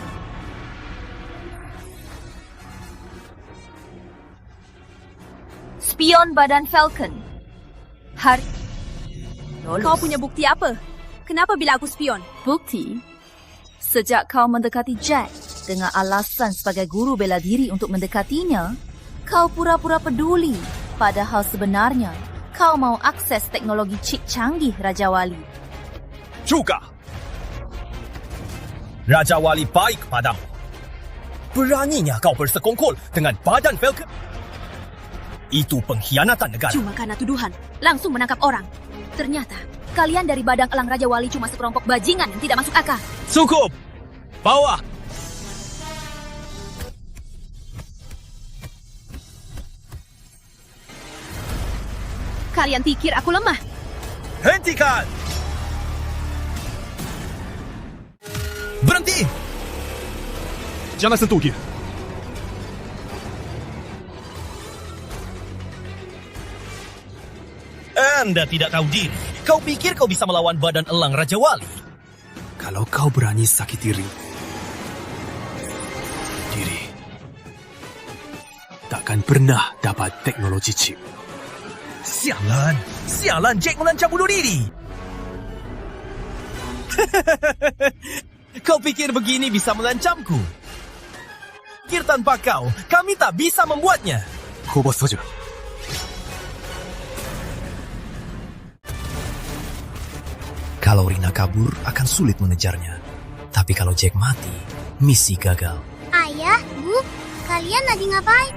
Spion Badan Falcon. Kau punya bukti apa? Kenapa bila aku spion? Bukti? Sejak kau mendekati Jack dengan alasan sebagai guru bela diri untuk mendekatinya, kau pura-pura peduli. Padahal sebenarnya, kau mau akses teknologi chip canggih Raja Wali. Juga! Raja Wali baik padamu. Beraninya kau bersekongkol dengan Badan Falcon? Itu pengkhianatan negara. Cuma karena tuduhan, langsung menangkap orang. Ternyata, kalian dari Badan Elang Raja Wali cuma sekelompok bajingan yang tidak masuk akal. Cukup! Bawa! Kalian pikir aku lemah? Hentikan! Berhenti! Jangan sentuh dia. Anda tidak tahu diri. Kau pikir kau bisa melawan Badan Elang Raja Wali? Kalau kau berani sakit diri, takkan pernah dapat teknologi chip. Sialan! Sialan, Jack melancang bunuh diri! Kau pikir begini bisa melancamku? Pikir tanpa kau, kami tak bisa membuatnya. Hobos saja. Kalau Rina kabur, akan sulit mengejarnya. Tapi kalau Jack mati, misi gagal. Ayah, Bu, kalian lagi ngapain?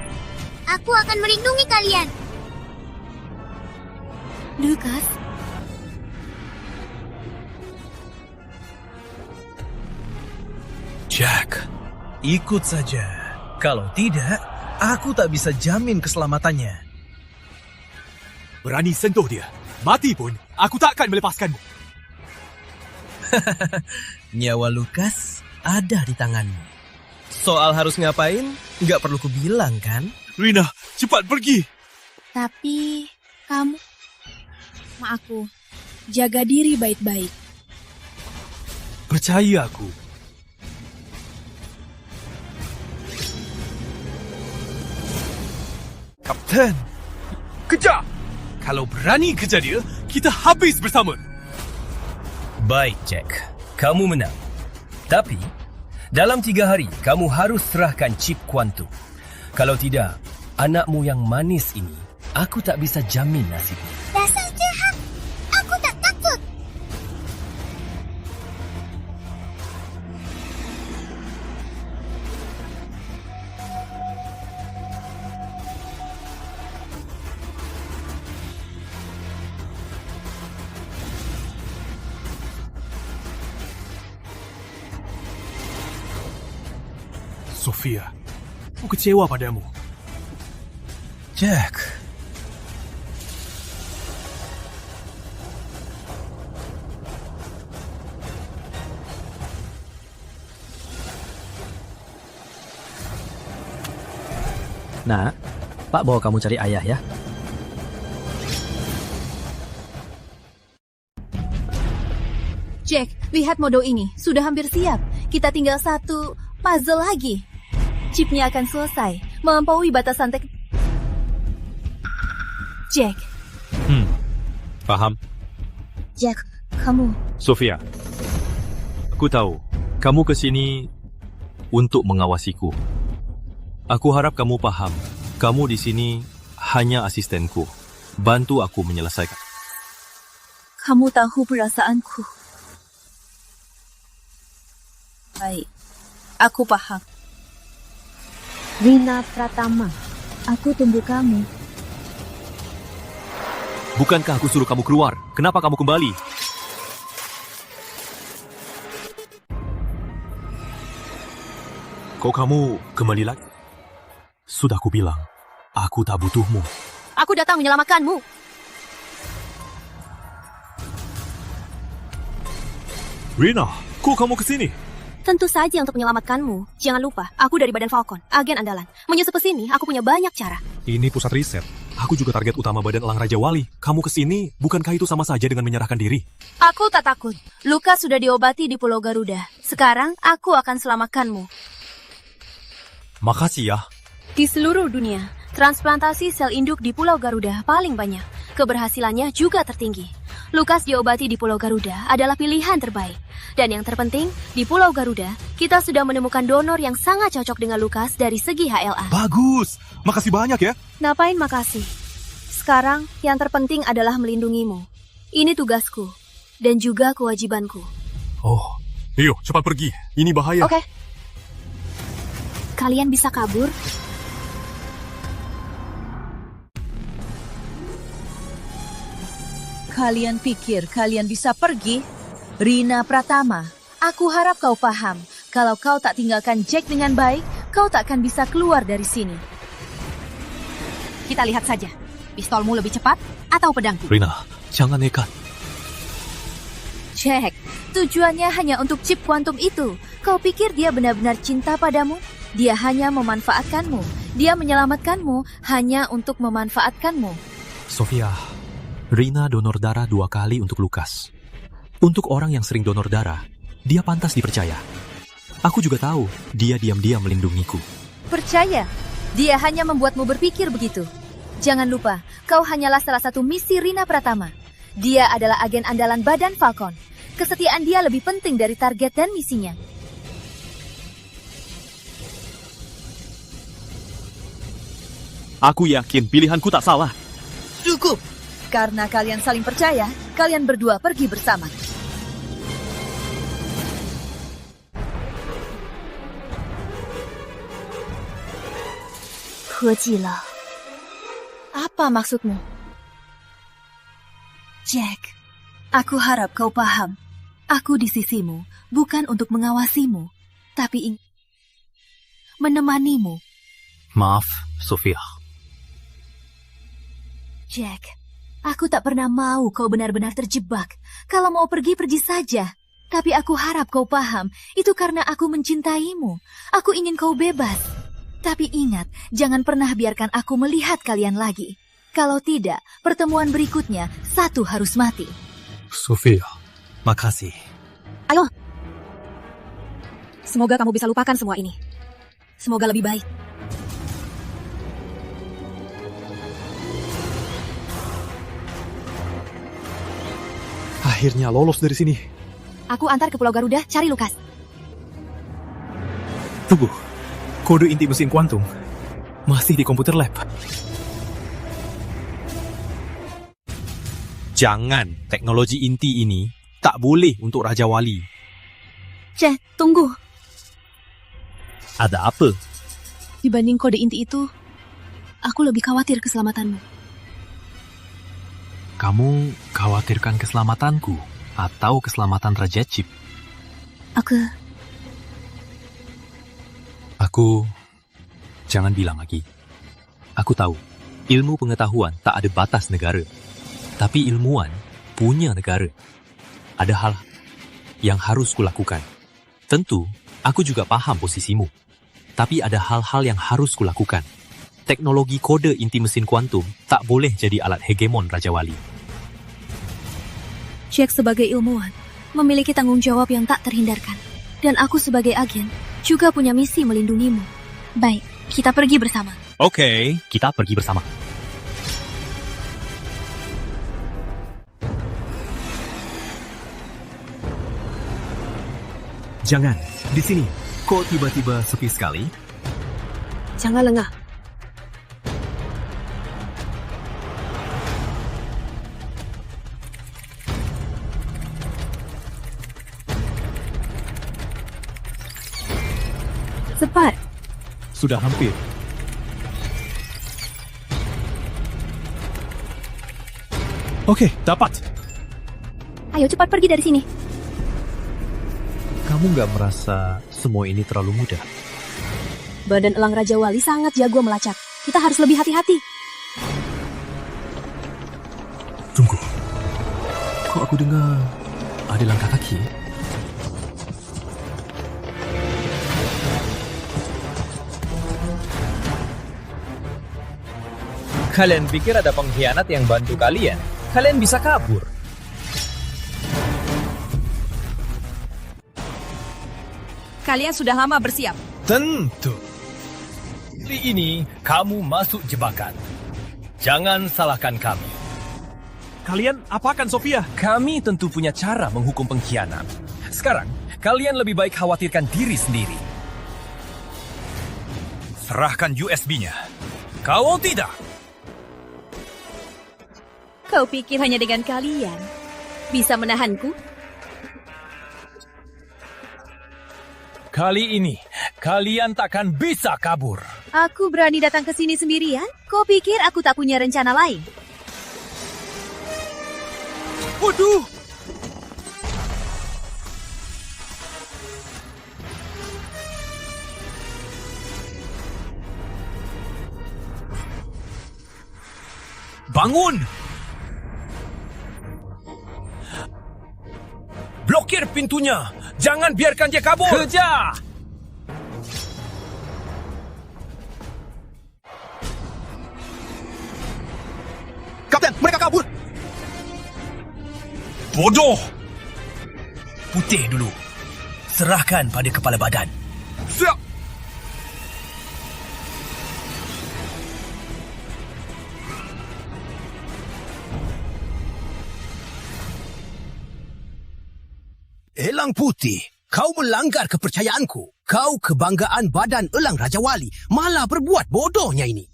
Aku akan melindungi kalian. Lucas? Jack, ikut saja. Kalau tidak, aku tak bisa jamin keselamatannya. Berani sentuh dia. Mati pun, aku tak akan melepaskanmu. Nyawa Lucas ada di tanganmu. Soal harus ngapain, nggak perlu kubilang kan? Rina, cepat pergi. Tapi, kamu... sama aku, jaga diri baik-baik. Percaya aku. Kapten, kejar! Kalau berani kejar dia, kita habis bersama. Baik, Jack. Kamu menang. Tapi, dalam 3 hari, kamu harus serahkan chip kuantum. Kalau tidak, anakmu yang manis ini, aku tak bisa jamin nasibnya. Dasar jahat! Aku tak takut! Sofia, aku kecewa padamu. Jack. Nak, Pak bawa kamu cari ayah ya. Jack, lihat modul ini. Sudah hampir siap. Kita tinggal satu puzzle lagi. Chipnya akan selesai, melampaui batasan Jack. Paham. Jack, kamu... Sofia, aku tahu kamu ke sini untuk mengawasiku. Aku harap kamu paham, kamu di sini hanya asistenku. Bantu aku menyelesaikan. Kamu tahu perasaanku. Baik, aku paham. Rina Pratama, aku tunggu kamu. Bukankah aku suruh kamu keluar? Kenapa kamu kembali? Kok kamu kembali lagi? Sudah kubilang, aku tak butuhmu. Aku datang menyelamatkanmu. Rina, kok kamu kesini? Tentu saja untuk menyelamatkanmu. Jangan lupa, aku dari Badan Falcon, agen andalan. Menyusup ke sini, aku punya banyak cara. Ini pusat riset. Aku juga target utama Badan Elang Raja Wali. Kamu kesini, bukankah itu sama saja dengan menyerahkan diri? Aku tak takut. Luka sudah diobati di Pulau Garuda. Sekarang, aku akan selamatkanmu. Makasih ya. Di seluruh dunia, transplantasi sel induk di Pulau Garuda paling banyak. Keberhasilannya juga tertinggi. Lukas diobati di Pulau Garuda adalah pilihan terbaik. Dan yang terpenting, di Pulau Garuda, kita sudah menemukan donor yang sangat cocok dengan Lukas dari segi HLA. Bagus, makasih banyak ya. Ngapain makasih? Sekarang, yang terpenting adalah melindungimu. Ini tugasku, dan juga kewajibanku. Oh, yuk cepat pergi. Ini bahaya. Oke. Kalian bisa kabur? Kalian pikir kalian bisa pergi? Rina Pratama, aku harap kau paham. Kalau kau tak tinggalkan Jack dengan baik, kau tak akan bisa keluar dari sini. Kita lihat saja. Pistolmu lebih cepat atau pedangku? Rina, jangan nekat. Jack, tujuannya hanya untuk chip kuantum itu. Kau pikir dia benar-benar cinta padamu? Dia hanya memanfaatkanmu. Dia menyelamatkanmu hanya untuk memanfaatkanmu. Sofia, Rina donor darah 2 kali untuk Lukas. Untuk orang yang sering donor darah, dia pantas dipercaya. Aku juga tahu, dia diam-diam melindungiku. Percaya, dia hanya membuatmu berpikir begitu. Jangan lupa, kau hanyalah salah satu misi Rina Pratama. Dia adalah agen andalan Badan Falcon. Kesetiaan dia lebih penting dari target dan misinya. Aku yakin pilihanku tak salah. Cukup! Karena kalian saling percaya, kalian berdua pergi bersama. Hejila. Apa maksudmu? Jack, aku harap kau paham. Aku di sisimu, bukan untuk mengawasimu, tapi ingin menemanimu. Maaf, Sofia. Jack, aku tak pernah mau kau benar-benar terjebak. Kalau mau pergi, pergi saja. Tapi aku harap kau paham, itu karena aku mencintaimu. Aku ingin kau bebas. Tapi ingat, jangan pernah biarkan aku melihat kalian lagi. Kalau tidak, pertemuan berikutnya, satu harus mati. Sofia, makasih. Ayo. Semoga kamu bisa lupakan semua ini. Semoga lebih baik. Akhirnya lolos dari sini. Aku antar ke Pulau Garuda cari Lukas. Tunggu, kode inti mesin kuantum masih di komputer lab. Jangan, teknologi inti ini tak boleh untuk Raja Wali. Jack, tunggu. Ada apa? Dibanding kode inti itu, aku lebih khawatir keselamatanmu. Kamu khawatirkan keselamatanku atau keselamatan Raja Chip? Aku jangan bilang lagi. Aku tahu, ilmu pengetahuan tak ada batas negara. Tapi ilmuwan punya negara. Ada hal yang harus kulakukan. Tentu, aku juga paham posisimu. Tapi ada hal-hal yang harus kulakukan. Teknologi kode inti mesin kuantum tak boleh jadi alat hegemon Raja Wali. Jack sebagai ilmuwan memiliki tanggung jawab yang tak terhindarkan. Dan aku sebagai agen juga punya misi melindungimu. Baik, kita pergi bersama. Oke, kita pergi bersama. Jangan, di sini. Kok tiba-tiba sepi sekali? Jangan lengah. Cepat. Sudah hampir. Oke, dapat. Ayo cepat pergi dari sini. Kamu nggak merasa semua ini terlalu mudah? Badan elang Raja Wali sangat jago melacak. Kita harus lebih hati-hati. Tunggu. Kok aku dengar ada langkah kaki? Kalian pikir ada pengkhianat yang bantu kalian? Kalian bisa kabur. Kalian sudah lama bersiap. Tentu. Kali ini kamu masuk jebakan. Jangan salahkan kami. Kalian apakan Sofia? Kami tentu punya cara menghukum pengkhianat. Sekarang, kalian lebih baik khawatirkan diri sendiri. Serahkan USB-nya. Kau tidak. Kau pikir hanya dengan kalian bisa menahanku? Kali ini, kalian takkan bisa kabur. Aku berani datang ke sini sendirian? Kau pikir aku tak punya rencana lain? Waduh! Bangun! Blokir pintunya! Jangan biarkan dia kabur! Kejar! Kapten, mereka kabur! Bodoh! Putih dulu. Serahkan pada kepala badan. Siap! Elang Putih, kau melanggar kepercayaanku. Kau kebanggaan badan Elang Raja Wali, malah berbuat bodohnya ini.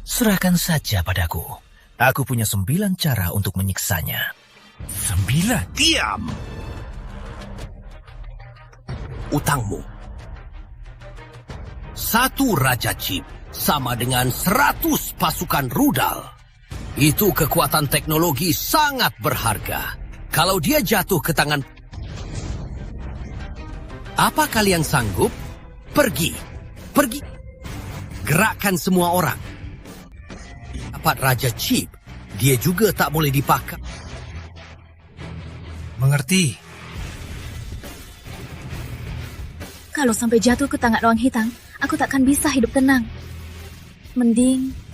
Serahkan saja padaku. Aku punya 9 cara untuk menyiksanya. 9? Diam! Utangmu. 1 Raja Chip sama dengan 100 pasukan rudal. Itu kekuatan teknologi sangat berharga. Kalau dia jatuh ke tangan... Apa kalian sanggup? Pergi. Pergi. Gerakkan semua orang. Dapat Raja Chip, dia juga tak boleh dipakai. Mengerti? Kalau sampai jatuh ke tangan orang hitam, aku takkan bisa hidup tenang. Mending...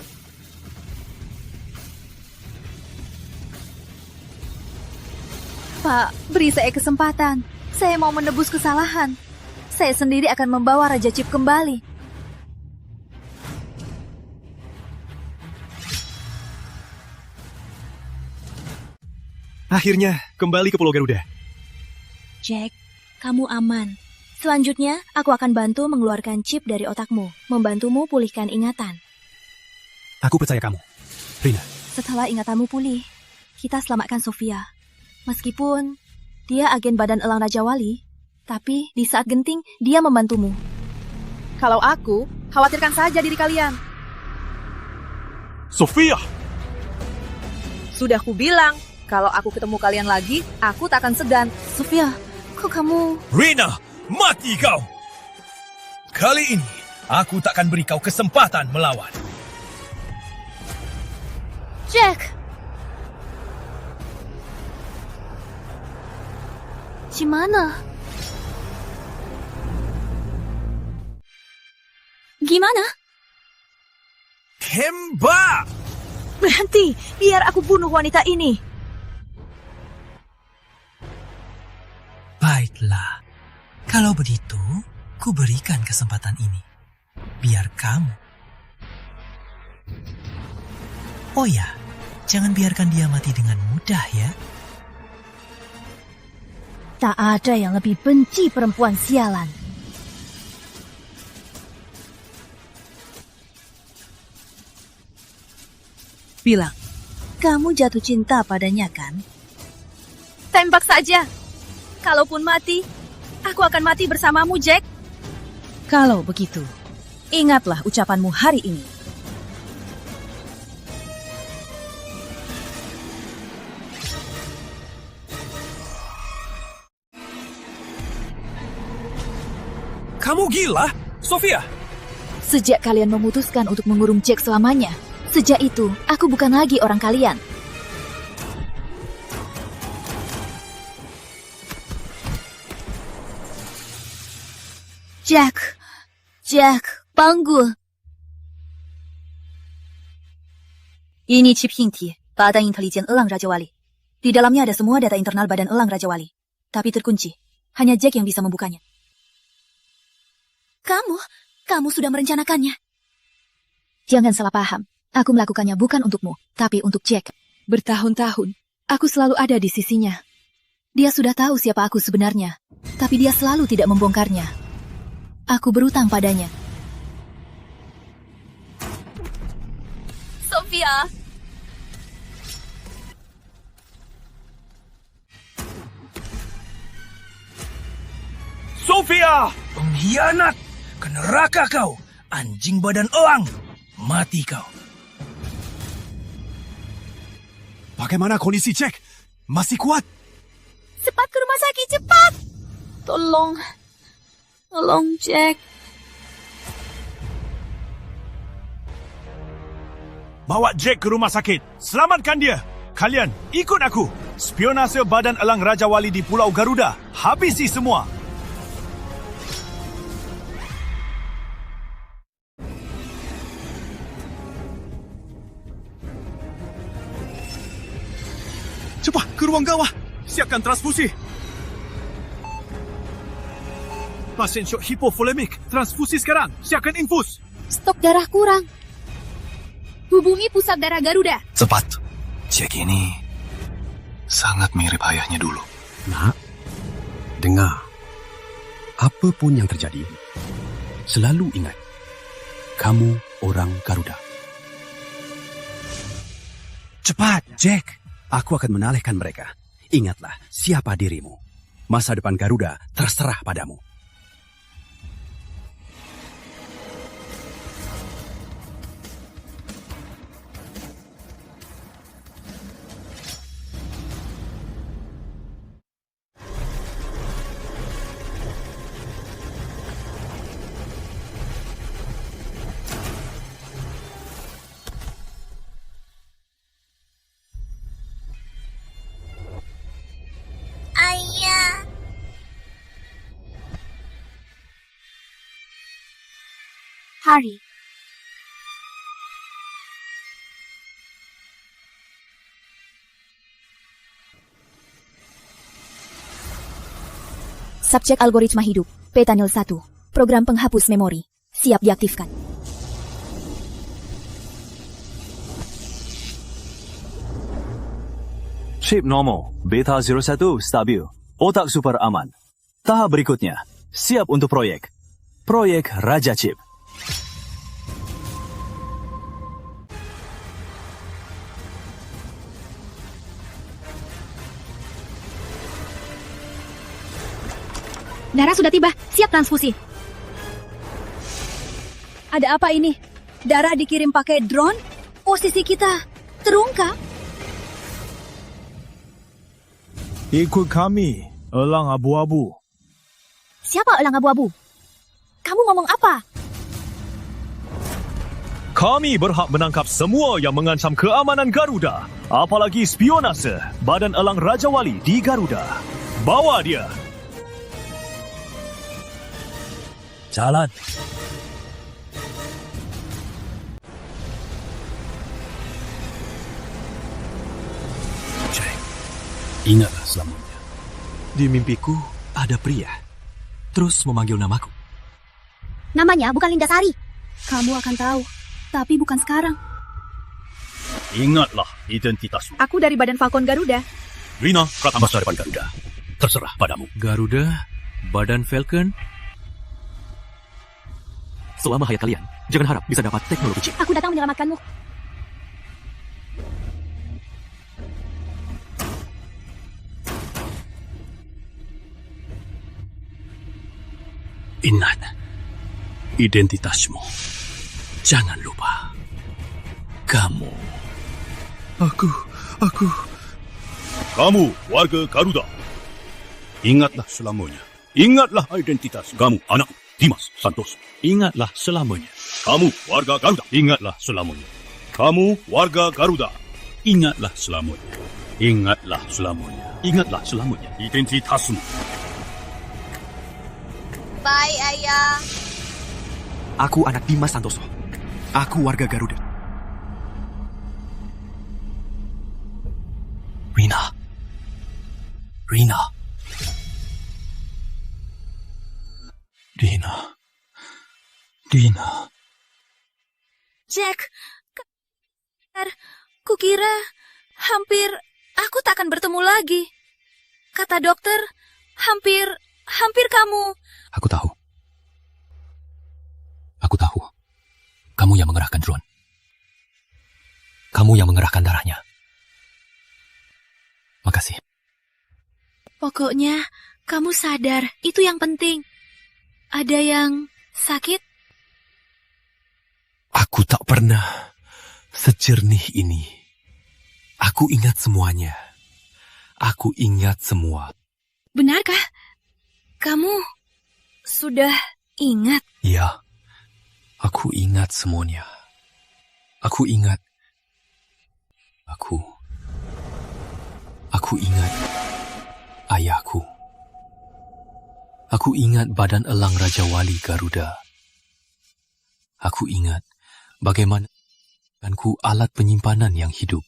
Pak, beri saya kesempatan. Saya mau menebus kesalahan. Saya sendiri akan membawa Raja Chip kembali. Akhirnya, kembali ke Pulau Garuda. Jack, kamu aman. Selanjutnya, aku akan bantu mengeluarkan chip dari otakmu, membantumu pulihkan ingatan. Aku percaya kamu, Rina. Setelah ingatanmu pulih, kita selamatkan Sofia. Meskipun dia agen badan elang Raja Wali, tapi di saat genting, dia membantumu. Kalau aku, khawatirkan saja diri kalian. Sofia! Sudah kubilang, kalau aku ketemu kalian lagi, aku tak akan segan. Sofia, kok kamu... Rina, mati kau! Kali ini, aku takkan beri kau kesempatan melawan. Jack! Gimana? Gimana? Tembak! Berhenti, biar aku bunuh wanita ini. Baiklah, kalau begitu, ku berikan kesempatan ini. Biar kamu. Oh ya, jangan biarkan dia mati dengan mudah ya. Tak ada yang lebih benci perempuan sialan. Bilang, kamu jatuh cinta padanya kan? Tembak saja. Kalaupun mati, aku akan mati bersamamu, Jack. Kalau begitu, ingatlah ucapanmu hari ini. Kamu gila, Sofia? Sejak kalian memutuskan untuk mengurung Jack selamanya, sejak itu aku bukan lagi orang kalian. Jack, panggul. Ini chip inti, Badan Intelijen Elang Raja Wali. Di dalamnya ada semua data internal Badan Elang Raja Wali. Tapi terkunci, hanya Jack yang bisa membukanya. Kamu sudah merencanakannya. Jangan salah paham. Aku melakukannya bukan untukmu, tapi untuk Jack. Bertahun-tahun, aku selalu ada di sisinya. Dia sudah tahu siapa aku sebenarnya, tapi dia selalu tidak membongkarnya. Aku berutang padanya. Sofia! Sofia! Pengkhianat! Ke neraka kau, anjing badan elang. Mati kau. Bagaimana kondisi Jack? Masih kuat? Cepat ke rumah sakit, cepat! Tolong Jack. Bawa Jack ke rumah sakit. Selamatkan dia. Kalian, ikut aku. Spionase Badan Elang Raja Wali di Pulau Garuda. Habisi semua. Cepat ke ruang gawah. Siapkan transfusi. Pasien syok hipovolemik. Transfusi sekarang. Siapkan infus. Stok darah kurang. Hubungi pusat darah Garuda. Cepat. Jack ini sangat mirip ayahnya dulu. Nak, dengar. Apapun yang terjadi, selalu ingat, kamu orang Garuda. Cepat, Jack. Aku akan menalihkan mereka. Ingatlah siapa dirimu. Masa depan Garuda terserah padamu. Hari. Subjek algoritma hidup, Petanil 1, program penghapus memori, siap diaktifkan. Chip normal, Beta 01 stabil, otak super aman. Tahap berikutnya, siap untuk proyek. Proyek Raja Chip. Darah sudah tiba, siap transfusi. Ada apa ini? Darah dikirim pakai drone? Posisi kita terungkap. Ikut kami, Elang Abu-Abu. Siapa Elang Abu-Abu? Kamu ngomong apa? Kami berhak menangkap semua yang mengancam keamanan Garuda. Apalagi spionase Badan Elang Raja Wali di Garuda. Bawa dia. Jalan. Jack, ingatlah selamanya. Di mimpiku ada pria. Terus memanggil namaku. Namanya bukan Lindasari. Kamu akan tahu, tapi bukan sekarang. Ingatlah identitasmu. Aku dari Badan Falcon Garuda. Rina, masa depan Garuda. Terserah padamu. Garuda, Badan Falcon. Selama hayat kalian, jangan harap bisa dapat teknologi chip. Aku datang menyelamatkanmu. Ingat identitasmu. Jangan lupa. Kamu. Kamu warga Garuda. Ingatlah selamanya. Ingatlah identitas. Kamu anak Dimas Santoso. Ingatlah selamanya. Kamu warga Garuda. Ingatlah selamanya. Kamu warga Garuda. Ingatlah selamanya. Ingatlah selamanya. Ingatlah selamanya. Identitasmu. Bye, Ayah. Aku anak Dimas Santoso. Aku warga Garuda. Rina. Dina. Jack, kukira hampir aku tak akan bertemu lagi. Kata dokter, hampir kamu. Aku tahu. Kamu yang mengerahkan drone. Kamu yang mengerahkan darahnya. Makasih. Pokoknya kamu sadar, itu yang penting. Ada yang sakit? Aku tak pernah sejernih ini. Aku ingat semuanya. Aku ingat semua. Benarkah? Kamu sudah ingat? Ya, aku ingat semuanya. Aku ingat. Aku ingat ayahku. Aku ingat badan elang Raja Wali Garuda. Aku ingat bagaimana denganku alat penyimpanan yang hidup.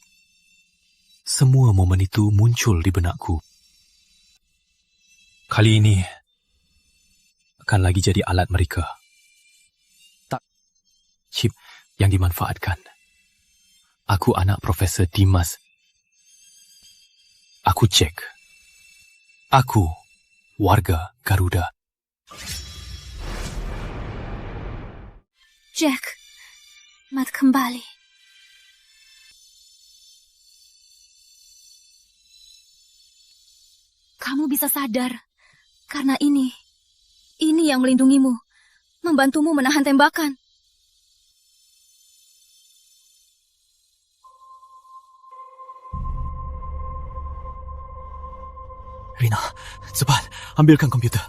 Semua momen itu muncul di benakku. Kali ini akan lagi jadi alat mereka. Tak chip yang dimanfaatkan. Aku anak Profesor Dimas. Aku Jack. Aku warga Garuda. Jack, mat kembali. Kamu bisa sadar, karena ini yang melindungimu, membantumu menahan tembakan. Rina, cepat, ambilkan komputer.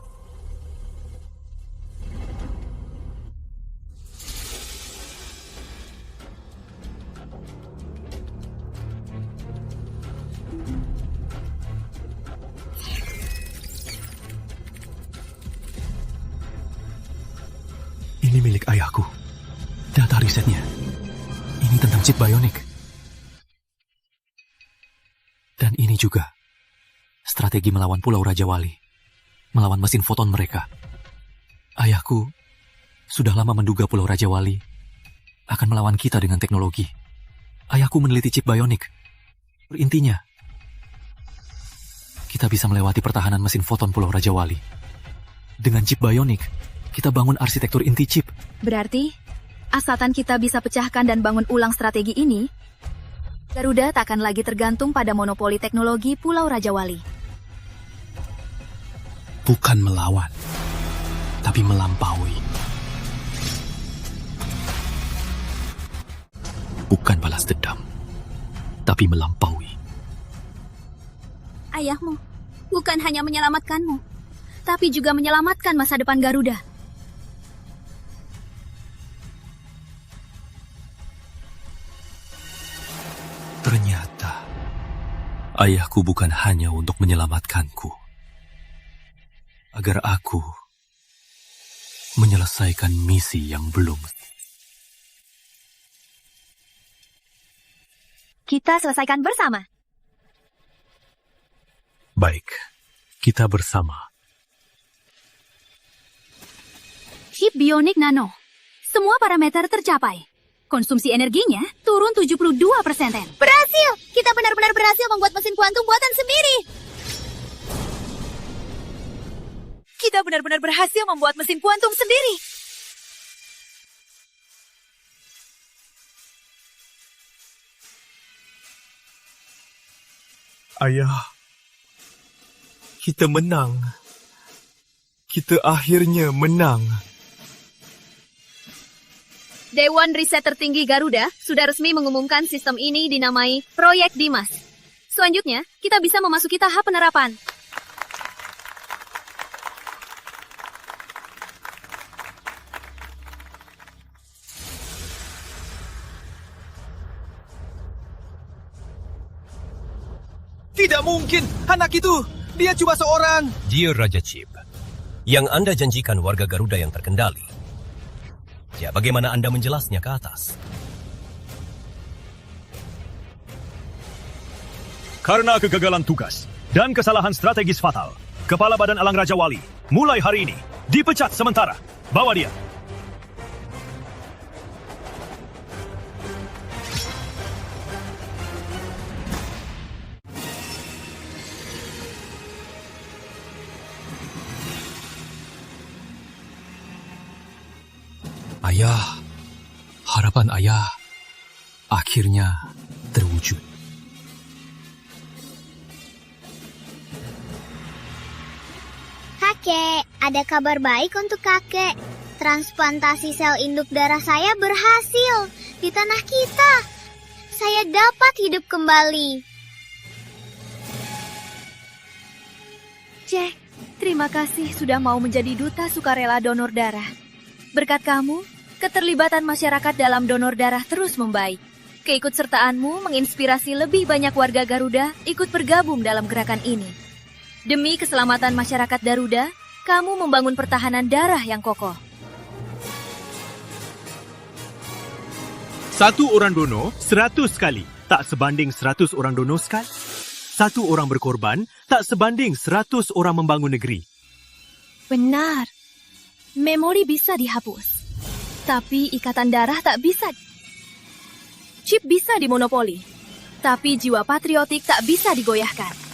Ini milik ayahku. Data risetnya. Ini tentang chip bionik. Dan ini juga strategi melawan Pulau Raja Wali. Melawan mesin foton mereka. Ayahku sudah lama menduga Pulau Raja Wali akan melawan kita dengan teknologi. Ayahku meneliti chip bionik. Intinya, kita bisa melewati pertahanan mesin foton Pulau Raja Wali. Dengan chip bionik, kita bangun arsitektur inti chip. Berarti, asalkan kita bisa pecahkan dan bangun ulang strategi ini, Garuda tak akan lagi tergantung pada monopoli teknologi Pulau Raja Wali. Bukan melawan, tapi melampaui. Bukan balas dendam, tapi melampaui. Ayahmu bukan hanya menyelamatkanmu, tapi juga menyelamatkan masa depan Garuda. Ternyata, ayahku bukan hanya untuk menyelamatkanku, agar aku menyelesaikan misi yang belum. Kita selesaikan bersama. Baik, kita bersama. Chip bionik nano. Semua parameter tercapai. Konsumsi energinya turun 72%. Berhasil! Kita benar-benar berhasil membuat mesin kuantum buatan sendiri. Kita benar-benar berhasil membuat mesin kuantum sendiri. Ayah, kita menang. Kita akhirnya menang. Dewan Riset Tertinggi Garuda sudah resmi mengumumkan sistem ini dinamai Proyek Dimas. Selanjutnya, kita bisa memasuki tahap penerapan. Tidak mungkin, anak itu, dia cuma seorang. Dia Raja Chip, yang Anda janjikan warga Garuda yang terkendali. Ya, bagaimana Anda menjelasnya ke atas? Karena kegagalan tugas dan kesalahan strategis fatal, Kepala Badan Elang Raja Wali mulai hari ini dipecat sementara. Bawa dia. Ayah, harapan ayah akhirnya terwujud. Kakek, ada kabar baik untuk kakek. Transplantasi sel induk darah saya berhasil di tanah kita. Saya dapat hidup kembali. Jack, terima kasih sudah mau menjadi duta sukarela donor darah. Berkat kamu, keterlibatan masyarakat dalam donor darah terus membaik. Keikutsertaanmu menginspirasi lebih banyak warga Garuda ikut bergabung dalam gerakan ini. Demi keselamatan masyarakat Garuda, kamu membangun pertahanan darah yang kokoh. 1 orang dono 100 kali, tak sebanding 100 orang dono sekali. 1 orang berkorban, tak sebanding 100 orang membangun negeri. Benar. Memori bisa dihapus, tapi ikatan darah tak bisa. Chip bisa dimonopoli, tapi jiwa patriotik tak bisa digoyahkan.